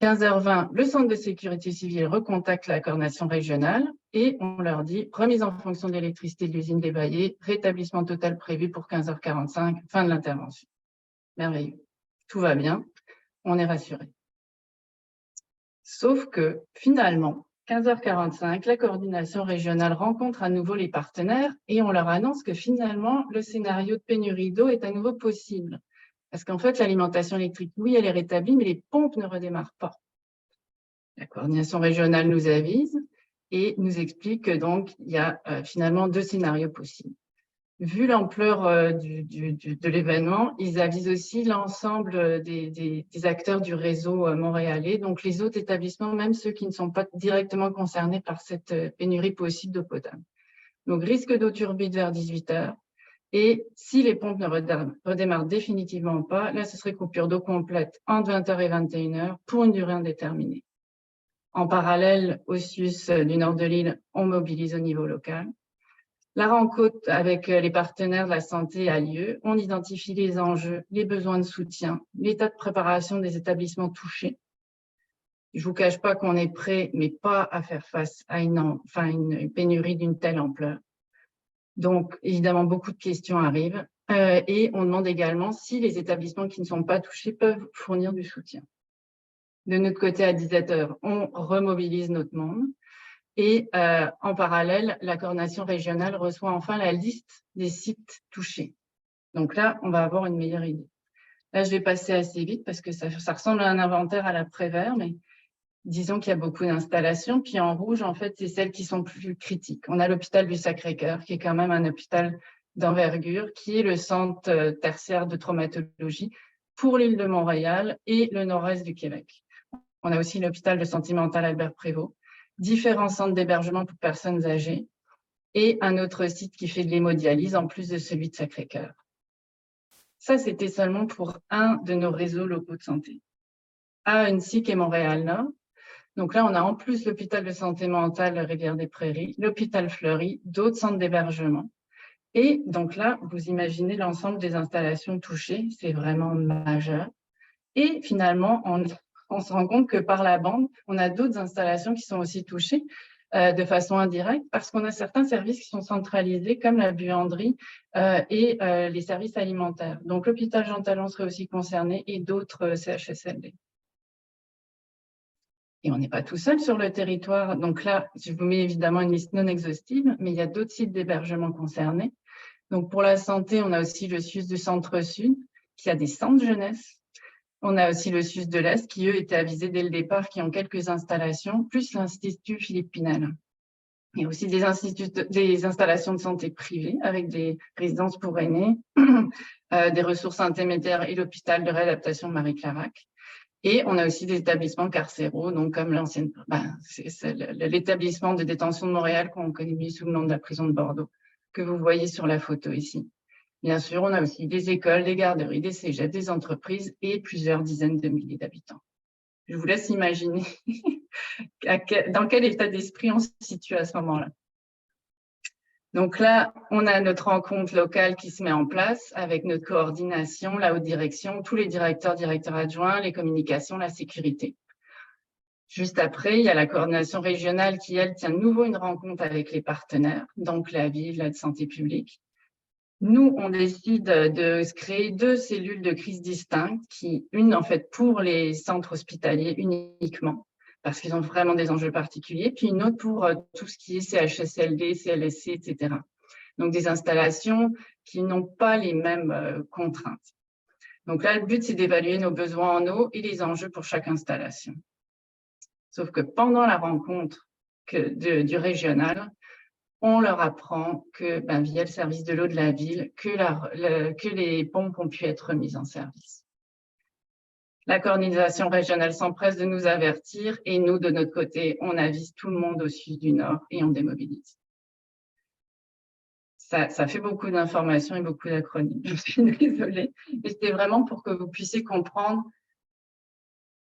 15h20, le centre de sécurité civile recontacte la coordination régionale et on leur dit remise en fonction de l'électricité de l'usine d'Ébaillé, rétablissement total prévu pour 15h45, fin de l'intervention. Merveilleux. Tout va bien, on est rassuré. Sauf que finalement, 15h45, la coordination régionale rencontre à nouveau les partenaires et on leur annonce que finalement, le scénario de pénurie d'eau est à nouveau possible. Parce qu'en fait, l'alimentation électrique, oui, elle est rétablie, mais les pompes ne redémarrent pas. La coordination régionale nous avise et nous explique que donc, il y a finalement 2 scénarios possibles. Vu l'ampleur de l'événement, ils avisent aussi l'ensemble des acteurs du réseau montréalais, donc les autres établissements, même ceux qui ne sont pas directement concernés par cette pénurie possible d'eau potable. Donc, risque d'eau turbide vers 18h. Et si les pompes ne redémarrent définitivement pas, là, ce serait coupure d'eau complète entre 20h et 21h pour une durée indéterminée. En parallèle, au SUS du nord de l'île, on mobilise au niveau local. La rencontre avec les partenaires de la santé a lieu. On identifie les enjeux, les besoins de soutien, l'état de préparation des établissements touchés. Je ne vous cache pas qu'on est prêt, mais pas à faire face à une pénurie d'une telle ampleur. Donc, évidemment, beaucoup de questions arrivent. Et on demande également si les établissements qui ne sont pas touchés peuvent fournir du soutien. De notre côté, à 17h, on remobilise notre monde. Et en parallèle, la coordination régionale reçoit enfin la liste des sites touchés. Donc là, on va avoir une meilleure idée. Là, je vais passer assez vite parce que ça ressemble à un inventaire à l'après-vert, mais disons qu'il y a beaucoup d'installations. Puis en rouge, en fait, c'est celles qui sont plus critiques. On a l'hôpital du Sacré-Cœur, qui est quand même un hôpital d'envergure, qui est le centre tertiaire de traumatologie. pour l'île de Montréal et le nord-est du Québec. On a aussi l'hôpital de santé mentale Albert Prévost, différents centres d'hébergement pour personnes âgées et un autre site qui fait de l'hémodialyse en plus de celui de Sacré-Cœur. Ça, c'était seulement pour un de nos réseaux locaux de santé. À Huntsic et Montréal-Nord, donc là, on a en plus l'hôpital de santé mentale Rivière-des-Prairies, l'hôpital Fleury, d'autres centres d'hébergement. Et donc là, vous imaginez l'ensemble des installations touchées, c'est vraiment majeur. Et finalement, on se rend compte que par la bande, on a d'autres installations qui sont aussi touchées de façon indirecte parce qu'on a certains services qui sont centralisés comme la buanderie et les services alimentaires. Donc l'hôpital Jean Talon serait aussi concerné et d'autres CHSLD. Et on n'est pas tout seul sur le territoire. Donc là, je vous mets évidemment une liste non exhaustive, mais il y a d'autres sites d'hébergement concernés. Donc pour la santé, on a aussi le SUS du Centre-Sud qui a des centres jeunesse. On a aussi le SUS de l'Est qui, eux, étaient avisés dès le départ, qui ont quelques installations, plus l'Institut Philippe Pinel. Il y a aussi des installations de santé privées avec des résidences pour aînés, des ressources intermédiaires et l'hôpital de réadaptation de Marie-Clarac. Et on a aussi des établissements carcéraux, donc comme l'ancienne, l'établissement de détention de Montréal qu'on connaît mieux sous le nom de la prison de Bordeaux, que vous voyez sur la photo ici. Bien sûr, on a aussi des écoles, des garderies, des cégeps, des entreprises et plusieurs dizaines de milliers d'habitants. Je vous laisse imaginer dans quel état d'esprit on se situe à ce moment-là. Donc là, on a notre rencontre locale qui se met en place avec notre coordination, la haute direction, tous les directeurs adjoints, les communications, la sécurité. Juste après, il y a la coordination régionale qui, elle, tient de nouveau une rencontre avec les partenaires, donc la ville, la santé publique. Nous, on décide de se créer 2 cellules de crise distinctes, une en fait pour les centres hospitaliers uniquement, parce qu'ils ont vraiment des enjeux particuliers, puis une autre pour tout ce qui est CHSLD, CLSC, etc. Donc des installations qui n'ont pas les mêmes contraintes. Donc là, le but, c'est d'évaluer nos besoins en eau et les enjeux pour chaque installation. Sauf que pendant la rencontre du régional, on leur apprend que via le service de l'eau de la ville, que les pompes ont pu être mises en service. La coordination régionale s'empresse de nous avertir et nous, de notre côté, on avise tout le monde au sud du Nord et on démobilise. Ça fait beaucoup d'informations et beaucoup d'acronymes. Je suis désolée, mais c'était vraiment pour que vous puissiez comprendre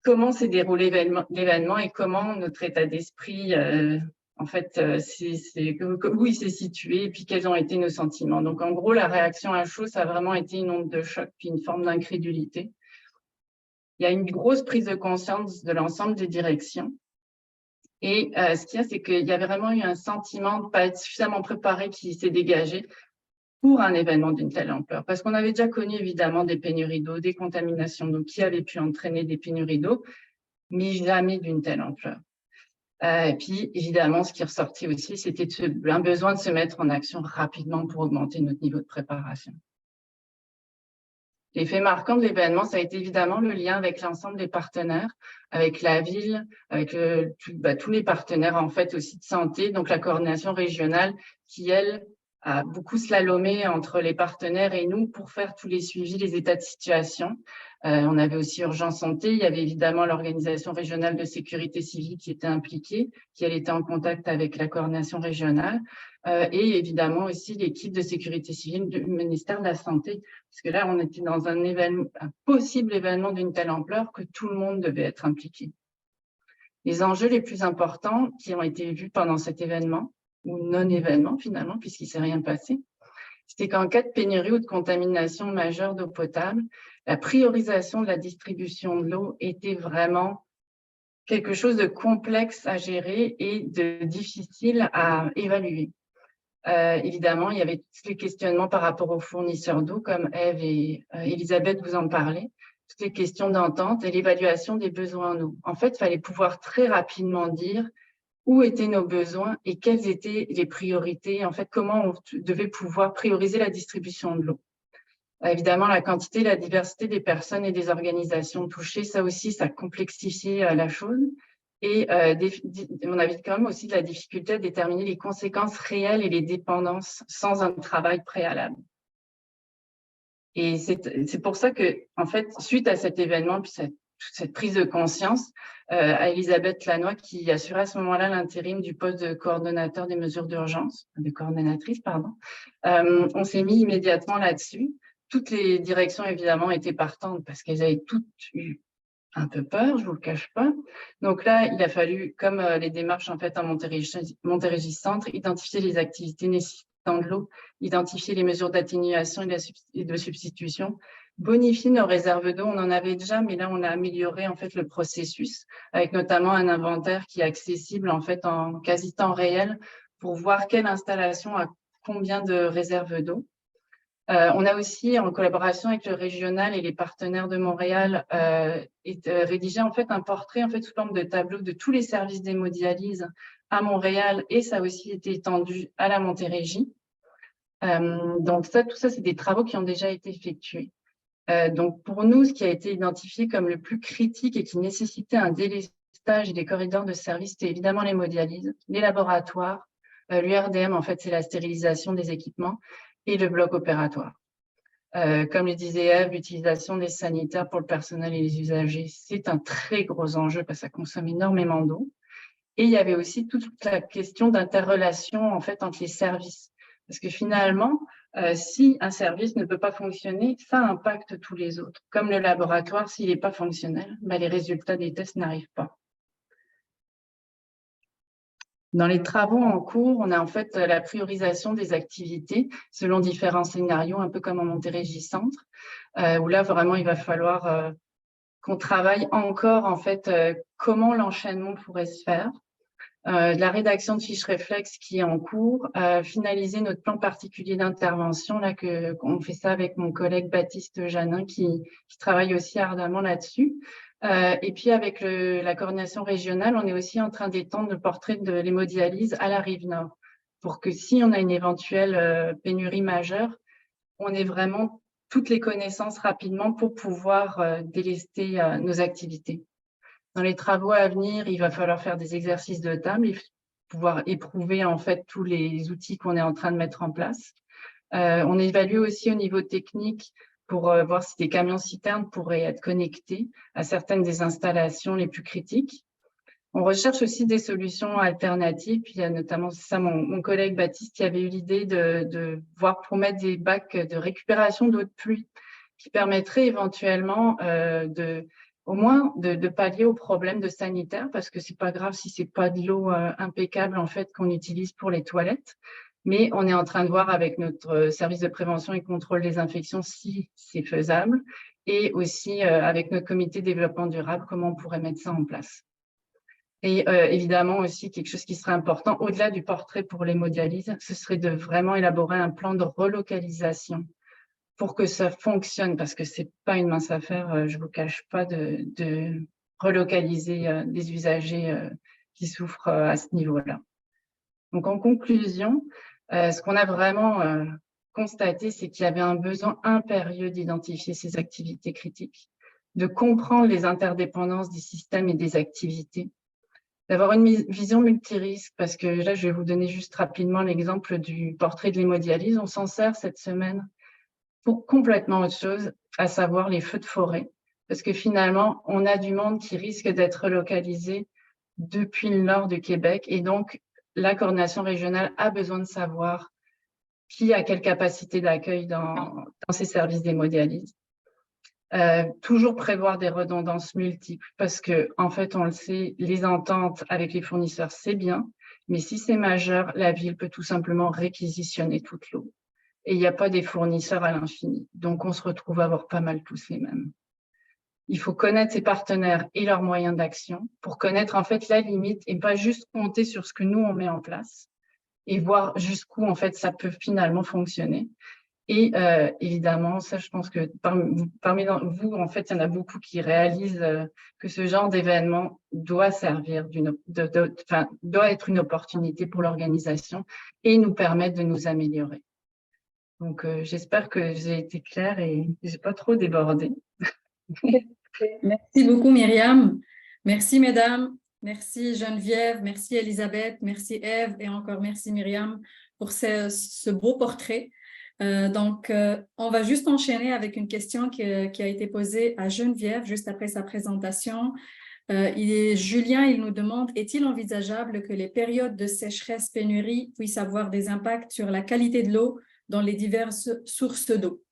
comment s'est déroulé l'événement et comment notre état d'esprit en fait, où il s'est situé et puis quels ont été nos sentiments. Donc, en gros, la réaction à chaud, ça a vraiment été une onde de choc puis une forme d'incrédulité. Il y a une grosse prise de conscience de l'ensemble des directions. Et ce qu'il y a, c'est qu'il y a vraiment eu un sentiment de ne pas être suffisamment préparé qui s'est dégagé pour un événement d'une telle ampleur. Parce qu'on avait déjà connu évidemment des pénuries d'eau, des contaminations d'eau qui avaient pu entraîner des pénuries d'eau, mais jamais d'une telle ampleur. Et puis, évidemment, ce qui ressortit aussi, c'était un besoin de se mettre en action rapidement pour augmenter notre niveau de préparation. L'effet marquant de l'événement, ça a été évidemment le lien avec l'ensemble des partenaires, avec la ville, avec tous les partenaires en fait aussi de santé, donc la coordination régionale qui, elle, a beaucoup slalomé entre les partenaires et nous pour faire tous les suivis, les états de situation. On avait aussi Urgence Santé, il y avait évidemment l'organisation régionale de sécurité civile qui était impliquée, qui elle était en contact avec la coordination régionale, et évidemment aussi l'équipe de sécurité civile du ministère de la Santé, parce que là, on était dans un possible événement d'une telle ampleur que tout le monde devait être impliqué. Les enjeux les plus importants qui ont été vus pendant cet événement, ou non-événement finalement, puisqu'il ne s'est rien passé, c'était qu'en cas de pénurie ou de contamination majeure d'eau potable, la priorisation de la distribution de l'eau était vraiment quelque chose de complexe à gérer et de difficile à évaluer. Évidemment, il y avait tous les questionnements par rapport aux fournisseurs d'eau, comme Ève et Elisabeth vous en parlaient, toutes les questions d'entente et l'évaluation des besoins en eau. En fait, il fallait pouvoir très rapidement dire où étaient nos besoins et quelles étaient les priorités, en fait, comment on devait pouvoir prioriser la distribution de l'eau. Évidemment, la quantité et la diversité des personnes et des organisations touchées, ça aussi, ça complexifiait la chose. Et on avait quand même aussi de la difficulté à déterminer les conséquences réelles et les dépendances sans un travail préalable. Et c'est pour ça que, en fait, suite à cet événement, puis cette prise de conscience, à Elisabeth Lannoy, qui assurait à ce moment-là l'intérim du poste de coordonnateur des mesures d'urgence, de coordonnatrice, pardon, on s'est mis immédiatement là-dessus. Toutes les directions, évidemment, étaient partantes parce qu'elles avaient toutes eu un peu peur, je vous le cache pas. Donc là, il a fallu, comme les démarches en fait en Montérégie Centre, identifier les activités nécessitant de l'eau, identifier les mesures d'atténuation et de substitution, bonifier nos réserves d'eau. On en avait déjà, mais là, on a amélioré en fait le processus avec notamment un inventaire qui est accessible en fait en quasi temps réel pour voir quelle installation a combien de réserves d'eau. On a aussi, en collaboration avec le régional et les partenaires de Montréal, rédigé en fait un portrait en fait sous forme de tableau de tous les services d'hémodialyse à Montréal, et ça a aussi été étendu à la Montérégie. Donc tout ça, c'est des travaux qui ont déjà été effectués. Donc pour nous, ce qui a été identifié comme le plus critique et qui nécessitait un délestage et des corridors de service, c'était évidemment l'hémodialyse, les laboratoires, l'URDM, en fait, c'est la stérilisation des équipements, et le bloc opératoire. Comme le disait Ève, l'utilisation des sanitaires pour le personnel et les usagers, c'est un très gros enjeu parce que ça consomme énormément d'eau. Et il y avait aussi toute la question d'interrelation en fait entre les services. Parce que finalement, si un service ne peut pas fonctionner, ça impacte tous les autres. Comme le laboratoire, s'il n'est pas fonctionnel, les résultats des tests n'arrivent pas. Dans les travaux en cours, on a en fait la priorisation des activités selon différents scénarios, un peu comme en Montérégie Centre, où là, vraiment, il va falloir qu'on travaille encore, en fait, comment l'enchaînement pourrait se faire. De la rédaction de fiches réflexes qui est en cours, finaliser notre plan particulier d'intervention, là, qu'on fait ça avec mon collègue Baptiste Janin, qui travaille aussi ardemment là-dessus. Et puis, avec la coordination régionale, on est aussi en train d'étendre le portrait de l'hémodialyse à la Rive-Nord pour que si on a une éventuelle pénurie majeure, on ait vraiment toutes les connaissances rapidement pour pouvoir délester nos activités. Dans les travaux à venir, il va falloir faire des exercices de table et pouvoir éprouver en fait tous les outils qu'on est en train de mettre en place. On évalue aussi au niveau technique pour voir si des camions-citernes pourraient être connectés à certaines des installations les plus critiques. On recherche aussi des solutions alternatives. Puis il y a notamment mon collègue Baptiste qui avait eu l'idée de voir pour mettre des bacs de récupération d'eau de pluie qui permettraient éventuellement au moins de pallier aux problèmes de sanitaire, parce que c'est pas grave si c'est pas de l'eau impeccable en fait qu'on utilise pour les toilettes. Mais on est en train de voir avec notre service de prévention et contrôle des infections si c'est faisable, et aussi avec notre comité de développement durable, comment on pourrait mettre ça en place. Et évidemment aussi, quelque chose qui serait important, au-delà du portrait pour l'hémodialyse, ce serait de vraiment élaborer un plan de relocalisation pour que ça fonctionne, parce que c'est pas une mince affaire, je vous cache pas, de relocaliser des usagers qui souffrent à ce niveau-là. Donc, en conclusion, ce qu'on a vraiment constaté, c'est qu'il y avait un besoin impérieux d'identifier ces activités critiques, de comprendre les interdépendances des systèmes et des activités, d'avoir une vision multirisque, parce que là, je vais vous donner juste rapidement l'exemple du portrait de l'hémodialyse. On s'en sert cette semaine pour complètement autre chose, à savoir les feux de forêt, parce que finalement, on a du monde qui risque d'être relocalisé depuis le nord du Québec, et donc, la coordination régionale a besoin de savoir qui a quelle capacité d'accueil dans ces services d'hémodialyse. Toujours prévoir des redondances multiples parce que, en fait, on le sait, les ententes avec les fournisseurs, c'est bien, mais si c'est majeur, la ville peut tout simplement réquisitionner toute l'eau. Et il n'y a pas des fournisseurs à l'infini. Donc, on se retrouve à avoir pas mal tous les mêmes. Il faut connaître ses partenaires et leurs moyens d'action pour connaître en fait la limite et pas juste compter sur ce que nous, on met en place et voir jusqu'où en fait ça peut finalement fonctionner. Et évidemment, ça, je pense que parmi vous, en fait, il y en a beaucoup qui réalisent que ce genre d'événement doit servir doit être une opportunité pour l'organisation et nous permettre de nous améliorer. Donc, j'espère que j'ai été claire et je n'ai pas trop débordé. Merci beaucoup, Myriam. Merci, mesdames. Merci, Geneviève. Merci, Elisabeth. Merci, Ève. Et encore merci, Myriam, pour ce beau portrait. On va juste enchaîner avec une question qui a été posée à Geneviève juste après sa présentation. Julien, il nous demande, est-il envisageable que les périodes de sécheresse pénurie puissent avoir des impacts sur la qualité de l'eau dans les diverses sources d'eau?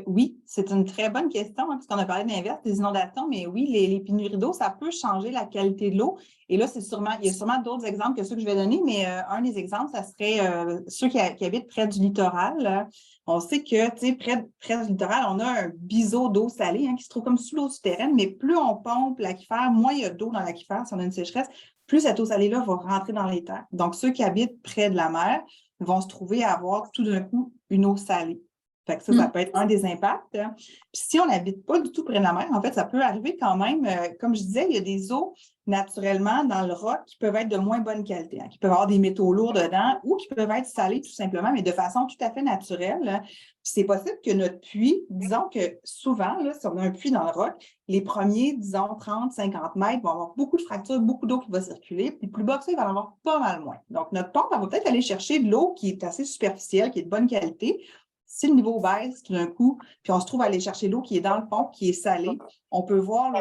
Oui, c'est une très bonne question, hein, puisqu'on a parlé de l'inverse, des inondations, mais oui, les pénuries d'eau, ça peut changer la qualité de l'eau. Et là, il y a sûrement d'autres exemples que ceux que je vais donner, mais un des exemples, ça serait ceux qui habitent près du littoral. On sait que, tu sais, près du littoral, on a un biseau d'eau salée qui se trouve comme sous l'eau souterraine, mais plus on pompe l'aquifère, moins il y a d'eau dans l'aquifère, si on a une sécheresse, plus cette eau salée-là va rentrer dans les terres. Donc, ceux qui habitent près de la mer vont se trouver à avoir tout d'un coup une eau salée. Fait que ça peut être un des impacts. Puis si on n'habite pas du tout près de la mer, en fait, ça peut arriver quand même. Comme je disais, il y a des eaux naturellement dans le roc qui peuvent être de moins bonne qualité, qui peuvent avoir des métaux lourds dedans ou qui peuvent être salées tout simplement, mais de façon tout à fait naturelle. Puis c'est possible que notre puits, disons que souvent, là, si on a un puits dans le roc, les premiers, disons, 30, 50 mètres vont avoir beaucoup de fractures, beaucoup d'eau qui va circuler, puis plus bas que ça, il va en avoir pas mal moins. Donc, notre pompe, elle va peut-être aller chercher de l'eau qui est assez superficielle, qui est de bonne qualité. Si le niveau baisse tout d'un coup, puis on se trouve à aller chercher l'eau qui est dans le fond, qui est salée, on peut voir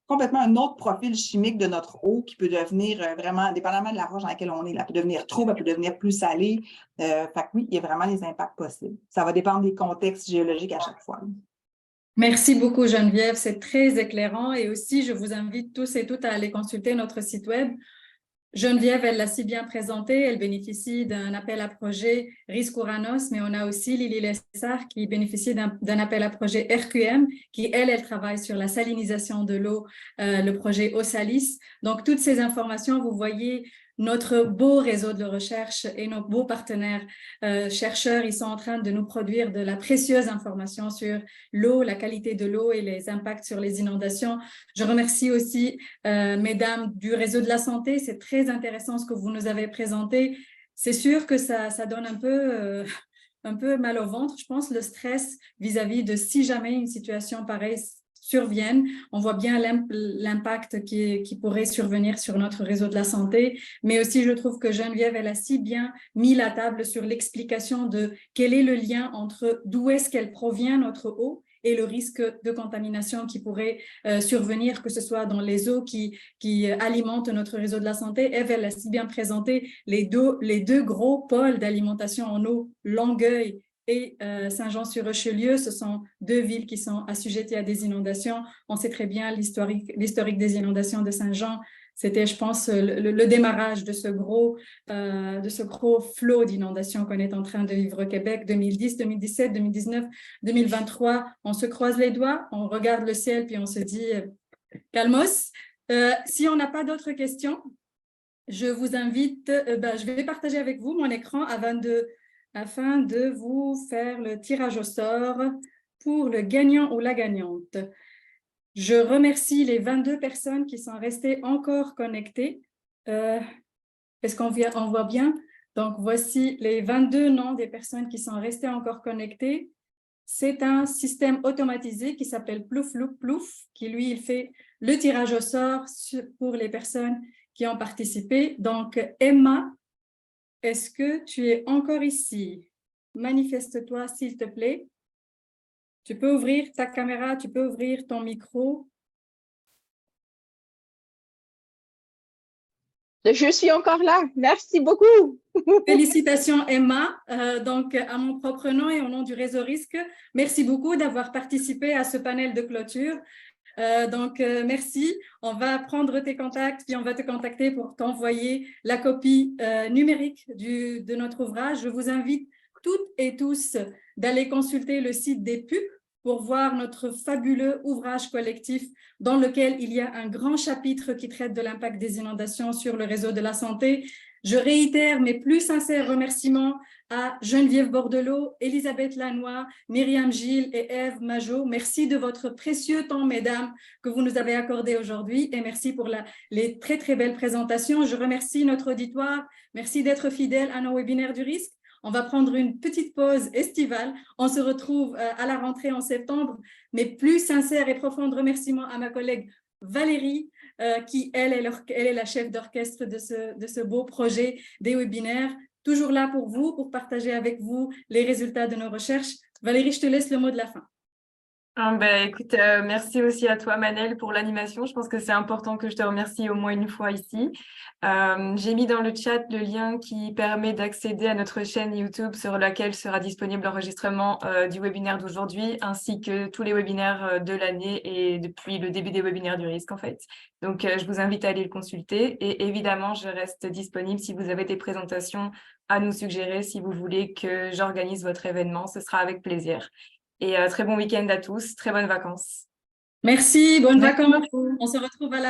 complètement un autre profil chimique de notre eau qui peut devenir vraiment, dépendamment de la roche dans laquelle on est, elle peut devenir trouble, elle peut devenir plus salée. Fait que oui, il y a vraiment des impacts possibles. Ça va dépendre des contextes géologiques à chaque fois. Merci beaucoup, Geneviève. C'est très éclairant. Et aussi, je vous invite tous et toutes à aller consulter notre site web. Geneviève, elle l'a si bien présenté, elle bénéficie d'un appel à projet Risque Uranos, mais on a aussi Lily Lessard qui bénéficie d'un appel à projet RQM, qui, elle travaille sur la salinisation de l'eau, le projet Osalis. Donc, toutes ces informations, vous voyez notre beau réseau de recherche et nos beaux partenaires chercheurs, ils sont en train de nous produire de la précieuse information sur l'eau, la qualité de l'eau et les impacts sur les inondations. Je remercie aussi mesdames du réseau de la santé. C'est très intéressant ce que vous nous avez présenté. C'est sûr que ça donne un peu mal au ventre, je pense, le stress vis-à-vis de si jamais une situation pareille survienne. On voit bien l'impact qui pourrait survenir sur notre réseau de la santé, mais aussi je trouve que Geneviève, elle a si bien mis la table sur l'explication de quel est le lien entre d'où est-ce qu'elle provient notre eau et le risque de contamination qui pourrait survenir, que ce soit dans les eaux qui alimentent notre réseau de la santé. Eve, elle a si bien présenté les deux gros pôles d'alimentation en eau, Longueuil et Saint-Jean-sur-Richelieu. Ce sont deux villes qui sont assujetties à des inondations. On sait très bien l'historique des inondations de Saint-Jean. C'était, je pense, le démarrage de ce gros flot d'inondations qu'on est en train de vivre au Québec, 2010, 2017, 2019, 2023. On se croise les doigts, on regarde le ciel, puis on se dit calmos. Si on n'a pas d'autres questions, je vous invite, je vais partager avec vous mon écran afin de vous faire le tirage au sort pour le gagnant ou la gagnante. Je remercie les 22 personnes qui sont restées encore connectées. Est-ce qu'on voit bien? Donc, voici les 22 noms des personnes qui sont restées encore connectées. C'est un système automatisé qui s'appelle Plouf, Plouf, Plouf, qui, lui, il fait le tirage au sort pour les personnes qui ont participé. Donc, Emma, est-ce que tu es encore ici? Manifeste-toi, s'il te plaît. Tu peux ouvrir ta caméra, tu peux ouvrir ton micro. Je suis encore là. Merci beaucoup. Félicitations, Emma. Donc, à mon propre nom et au nom du réseau Risque, merci beaucoup d'avoir participé à ce panel de clôture. Merci. On va prendre tes contacts, puis on va te contacter pour t'envoyer la copie numérique de notre ouvrage. Je vous invite toutes et tous d'aller consulter le site des PUC pour voir notre fabuleux ouvrage collectif dans lequel il y a un grand chapitre qui traite de l'impact des inondations sur le réseau de la santé. Je réitère mes plus sincères remerciements à Geneviève Bordelot, Elisabeth Lannoy, Myriam Gilles et Ève Majot. Merci de votre précieux temps, mesdames, que vous nous avez accordé aujourd'hui et merci pour les très, très belles présentations. Je remercie notre auditoire. Merci d'être fidèles à nos webinaires du risque. On va prendre une petite pause estivale. On se retrouve à la rentrée en septembre. Mes plus sincères et profonds remerciements à ma collègue Valérie, qui, elle est la chef d'orchestre de ce beau projet des webinaires. toujours là pour vous, pour partager avec vous les résultats de nos recherches. Valérie, je te laisse le mot de la fin. Écoute, merci aussi à toi, Manel, pour l'animation. Je pense que c'est important que je te remercie au moins une fois ici. J'ai mis dans le chat le lien qui permet d'accéder à notre chaîne YouTube sur laquelle sera disponible l'enregistrement du webinaire d'aujourd'hui, ainsi que tous les webinaires de l'année et depuis le début des webinaires du risque, en fait. Donc, je vous invite à aller le consulter. Et évidemment, je reste disponible si vous avez des présentations à nous suggérer, si vous voulez que j'organise votre événement. Ce sera avec plaisir. Et très bon week-end à tous, très bonnes vacances. Merci, bonnes Merci vacances. beaucoup. On se retrouve à la rentrée.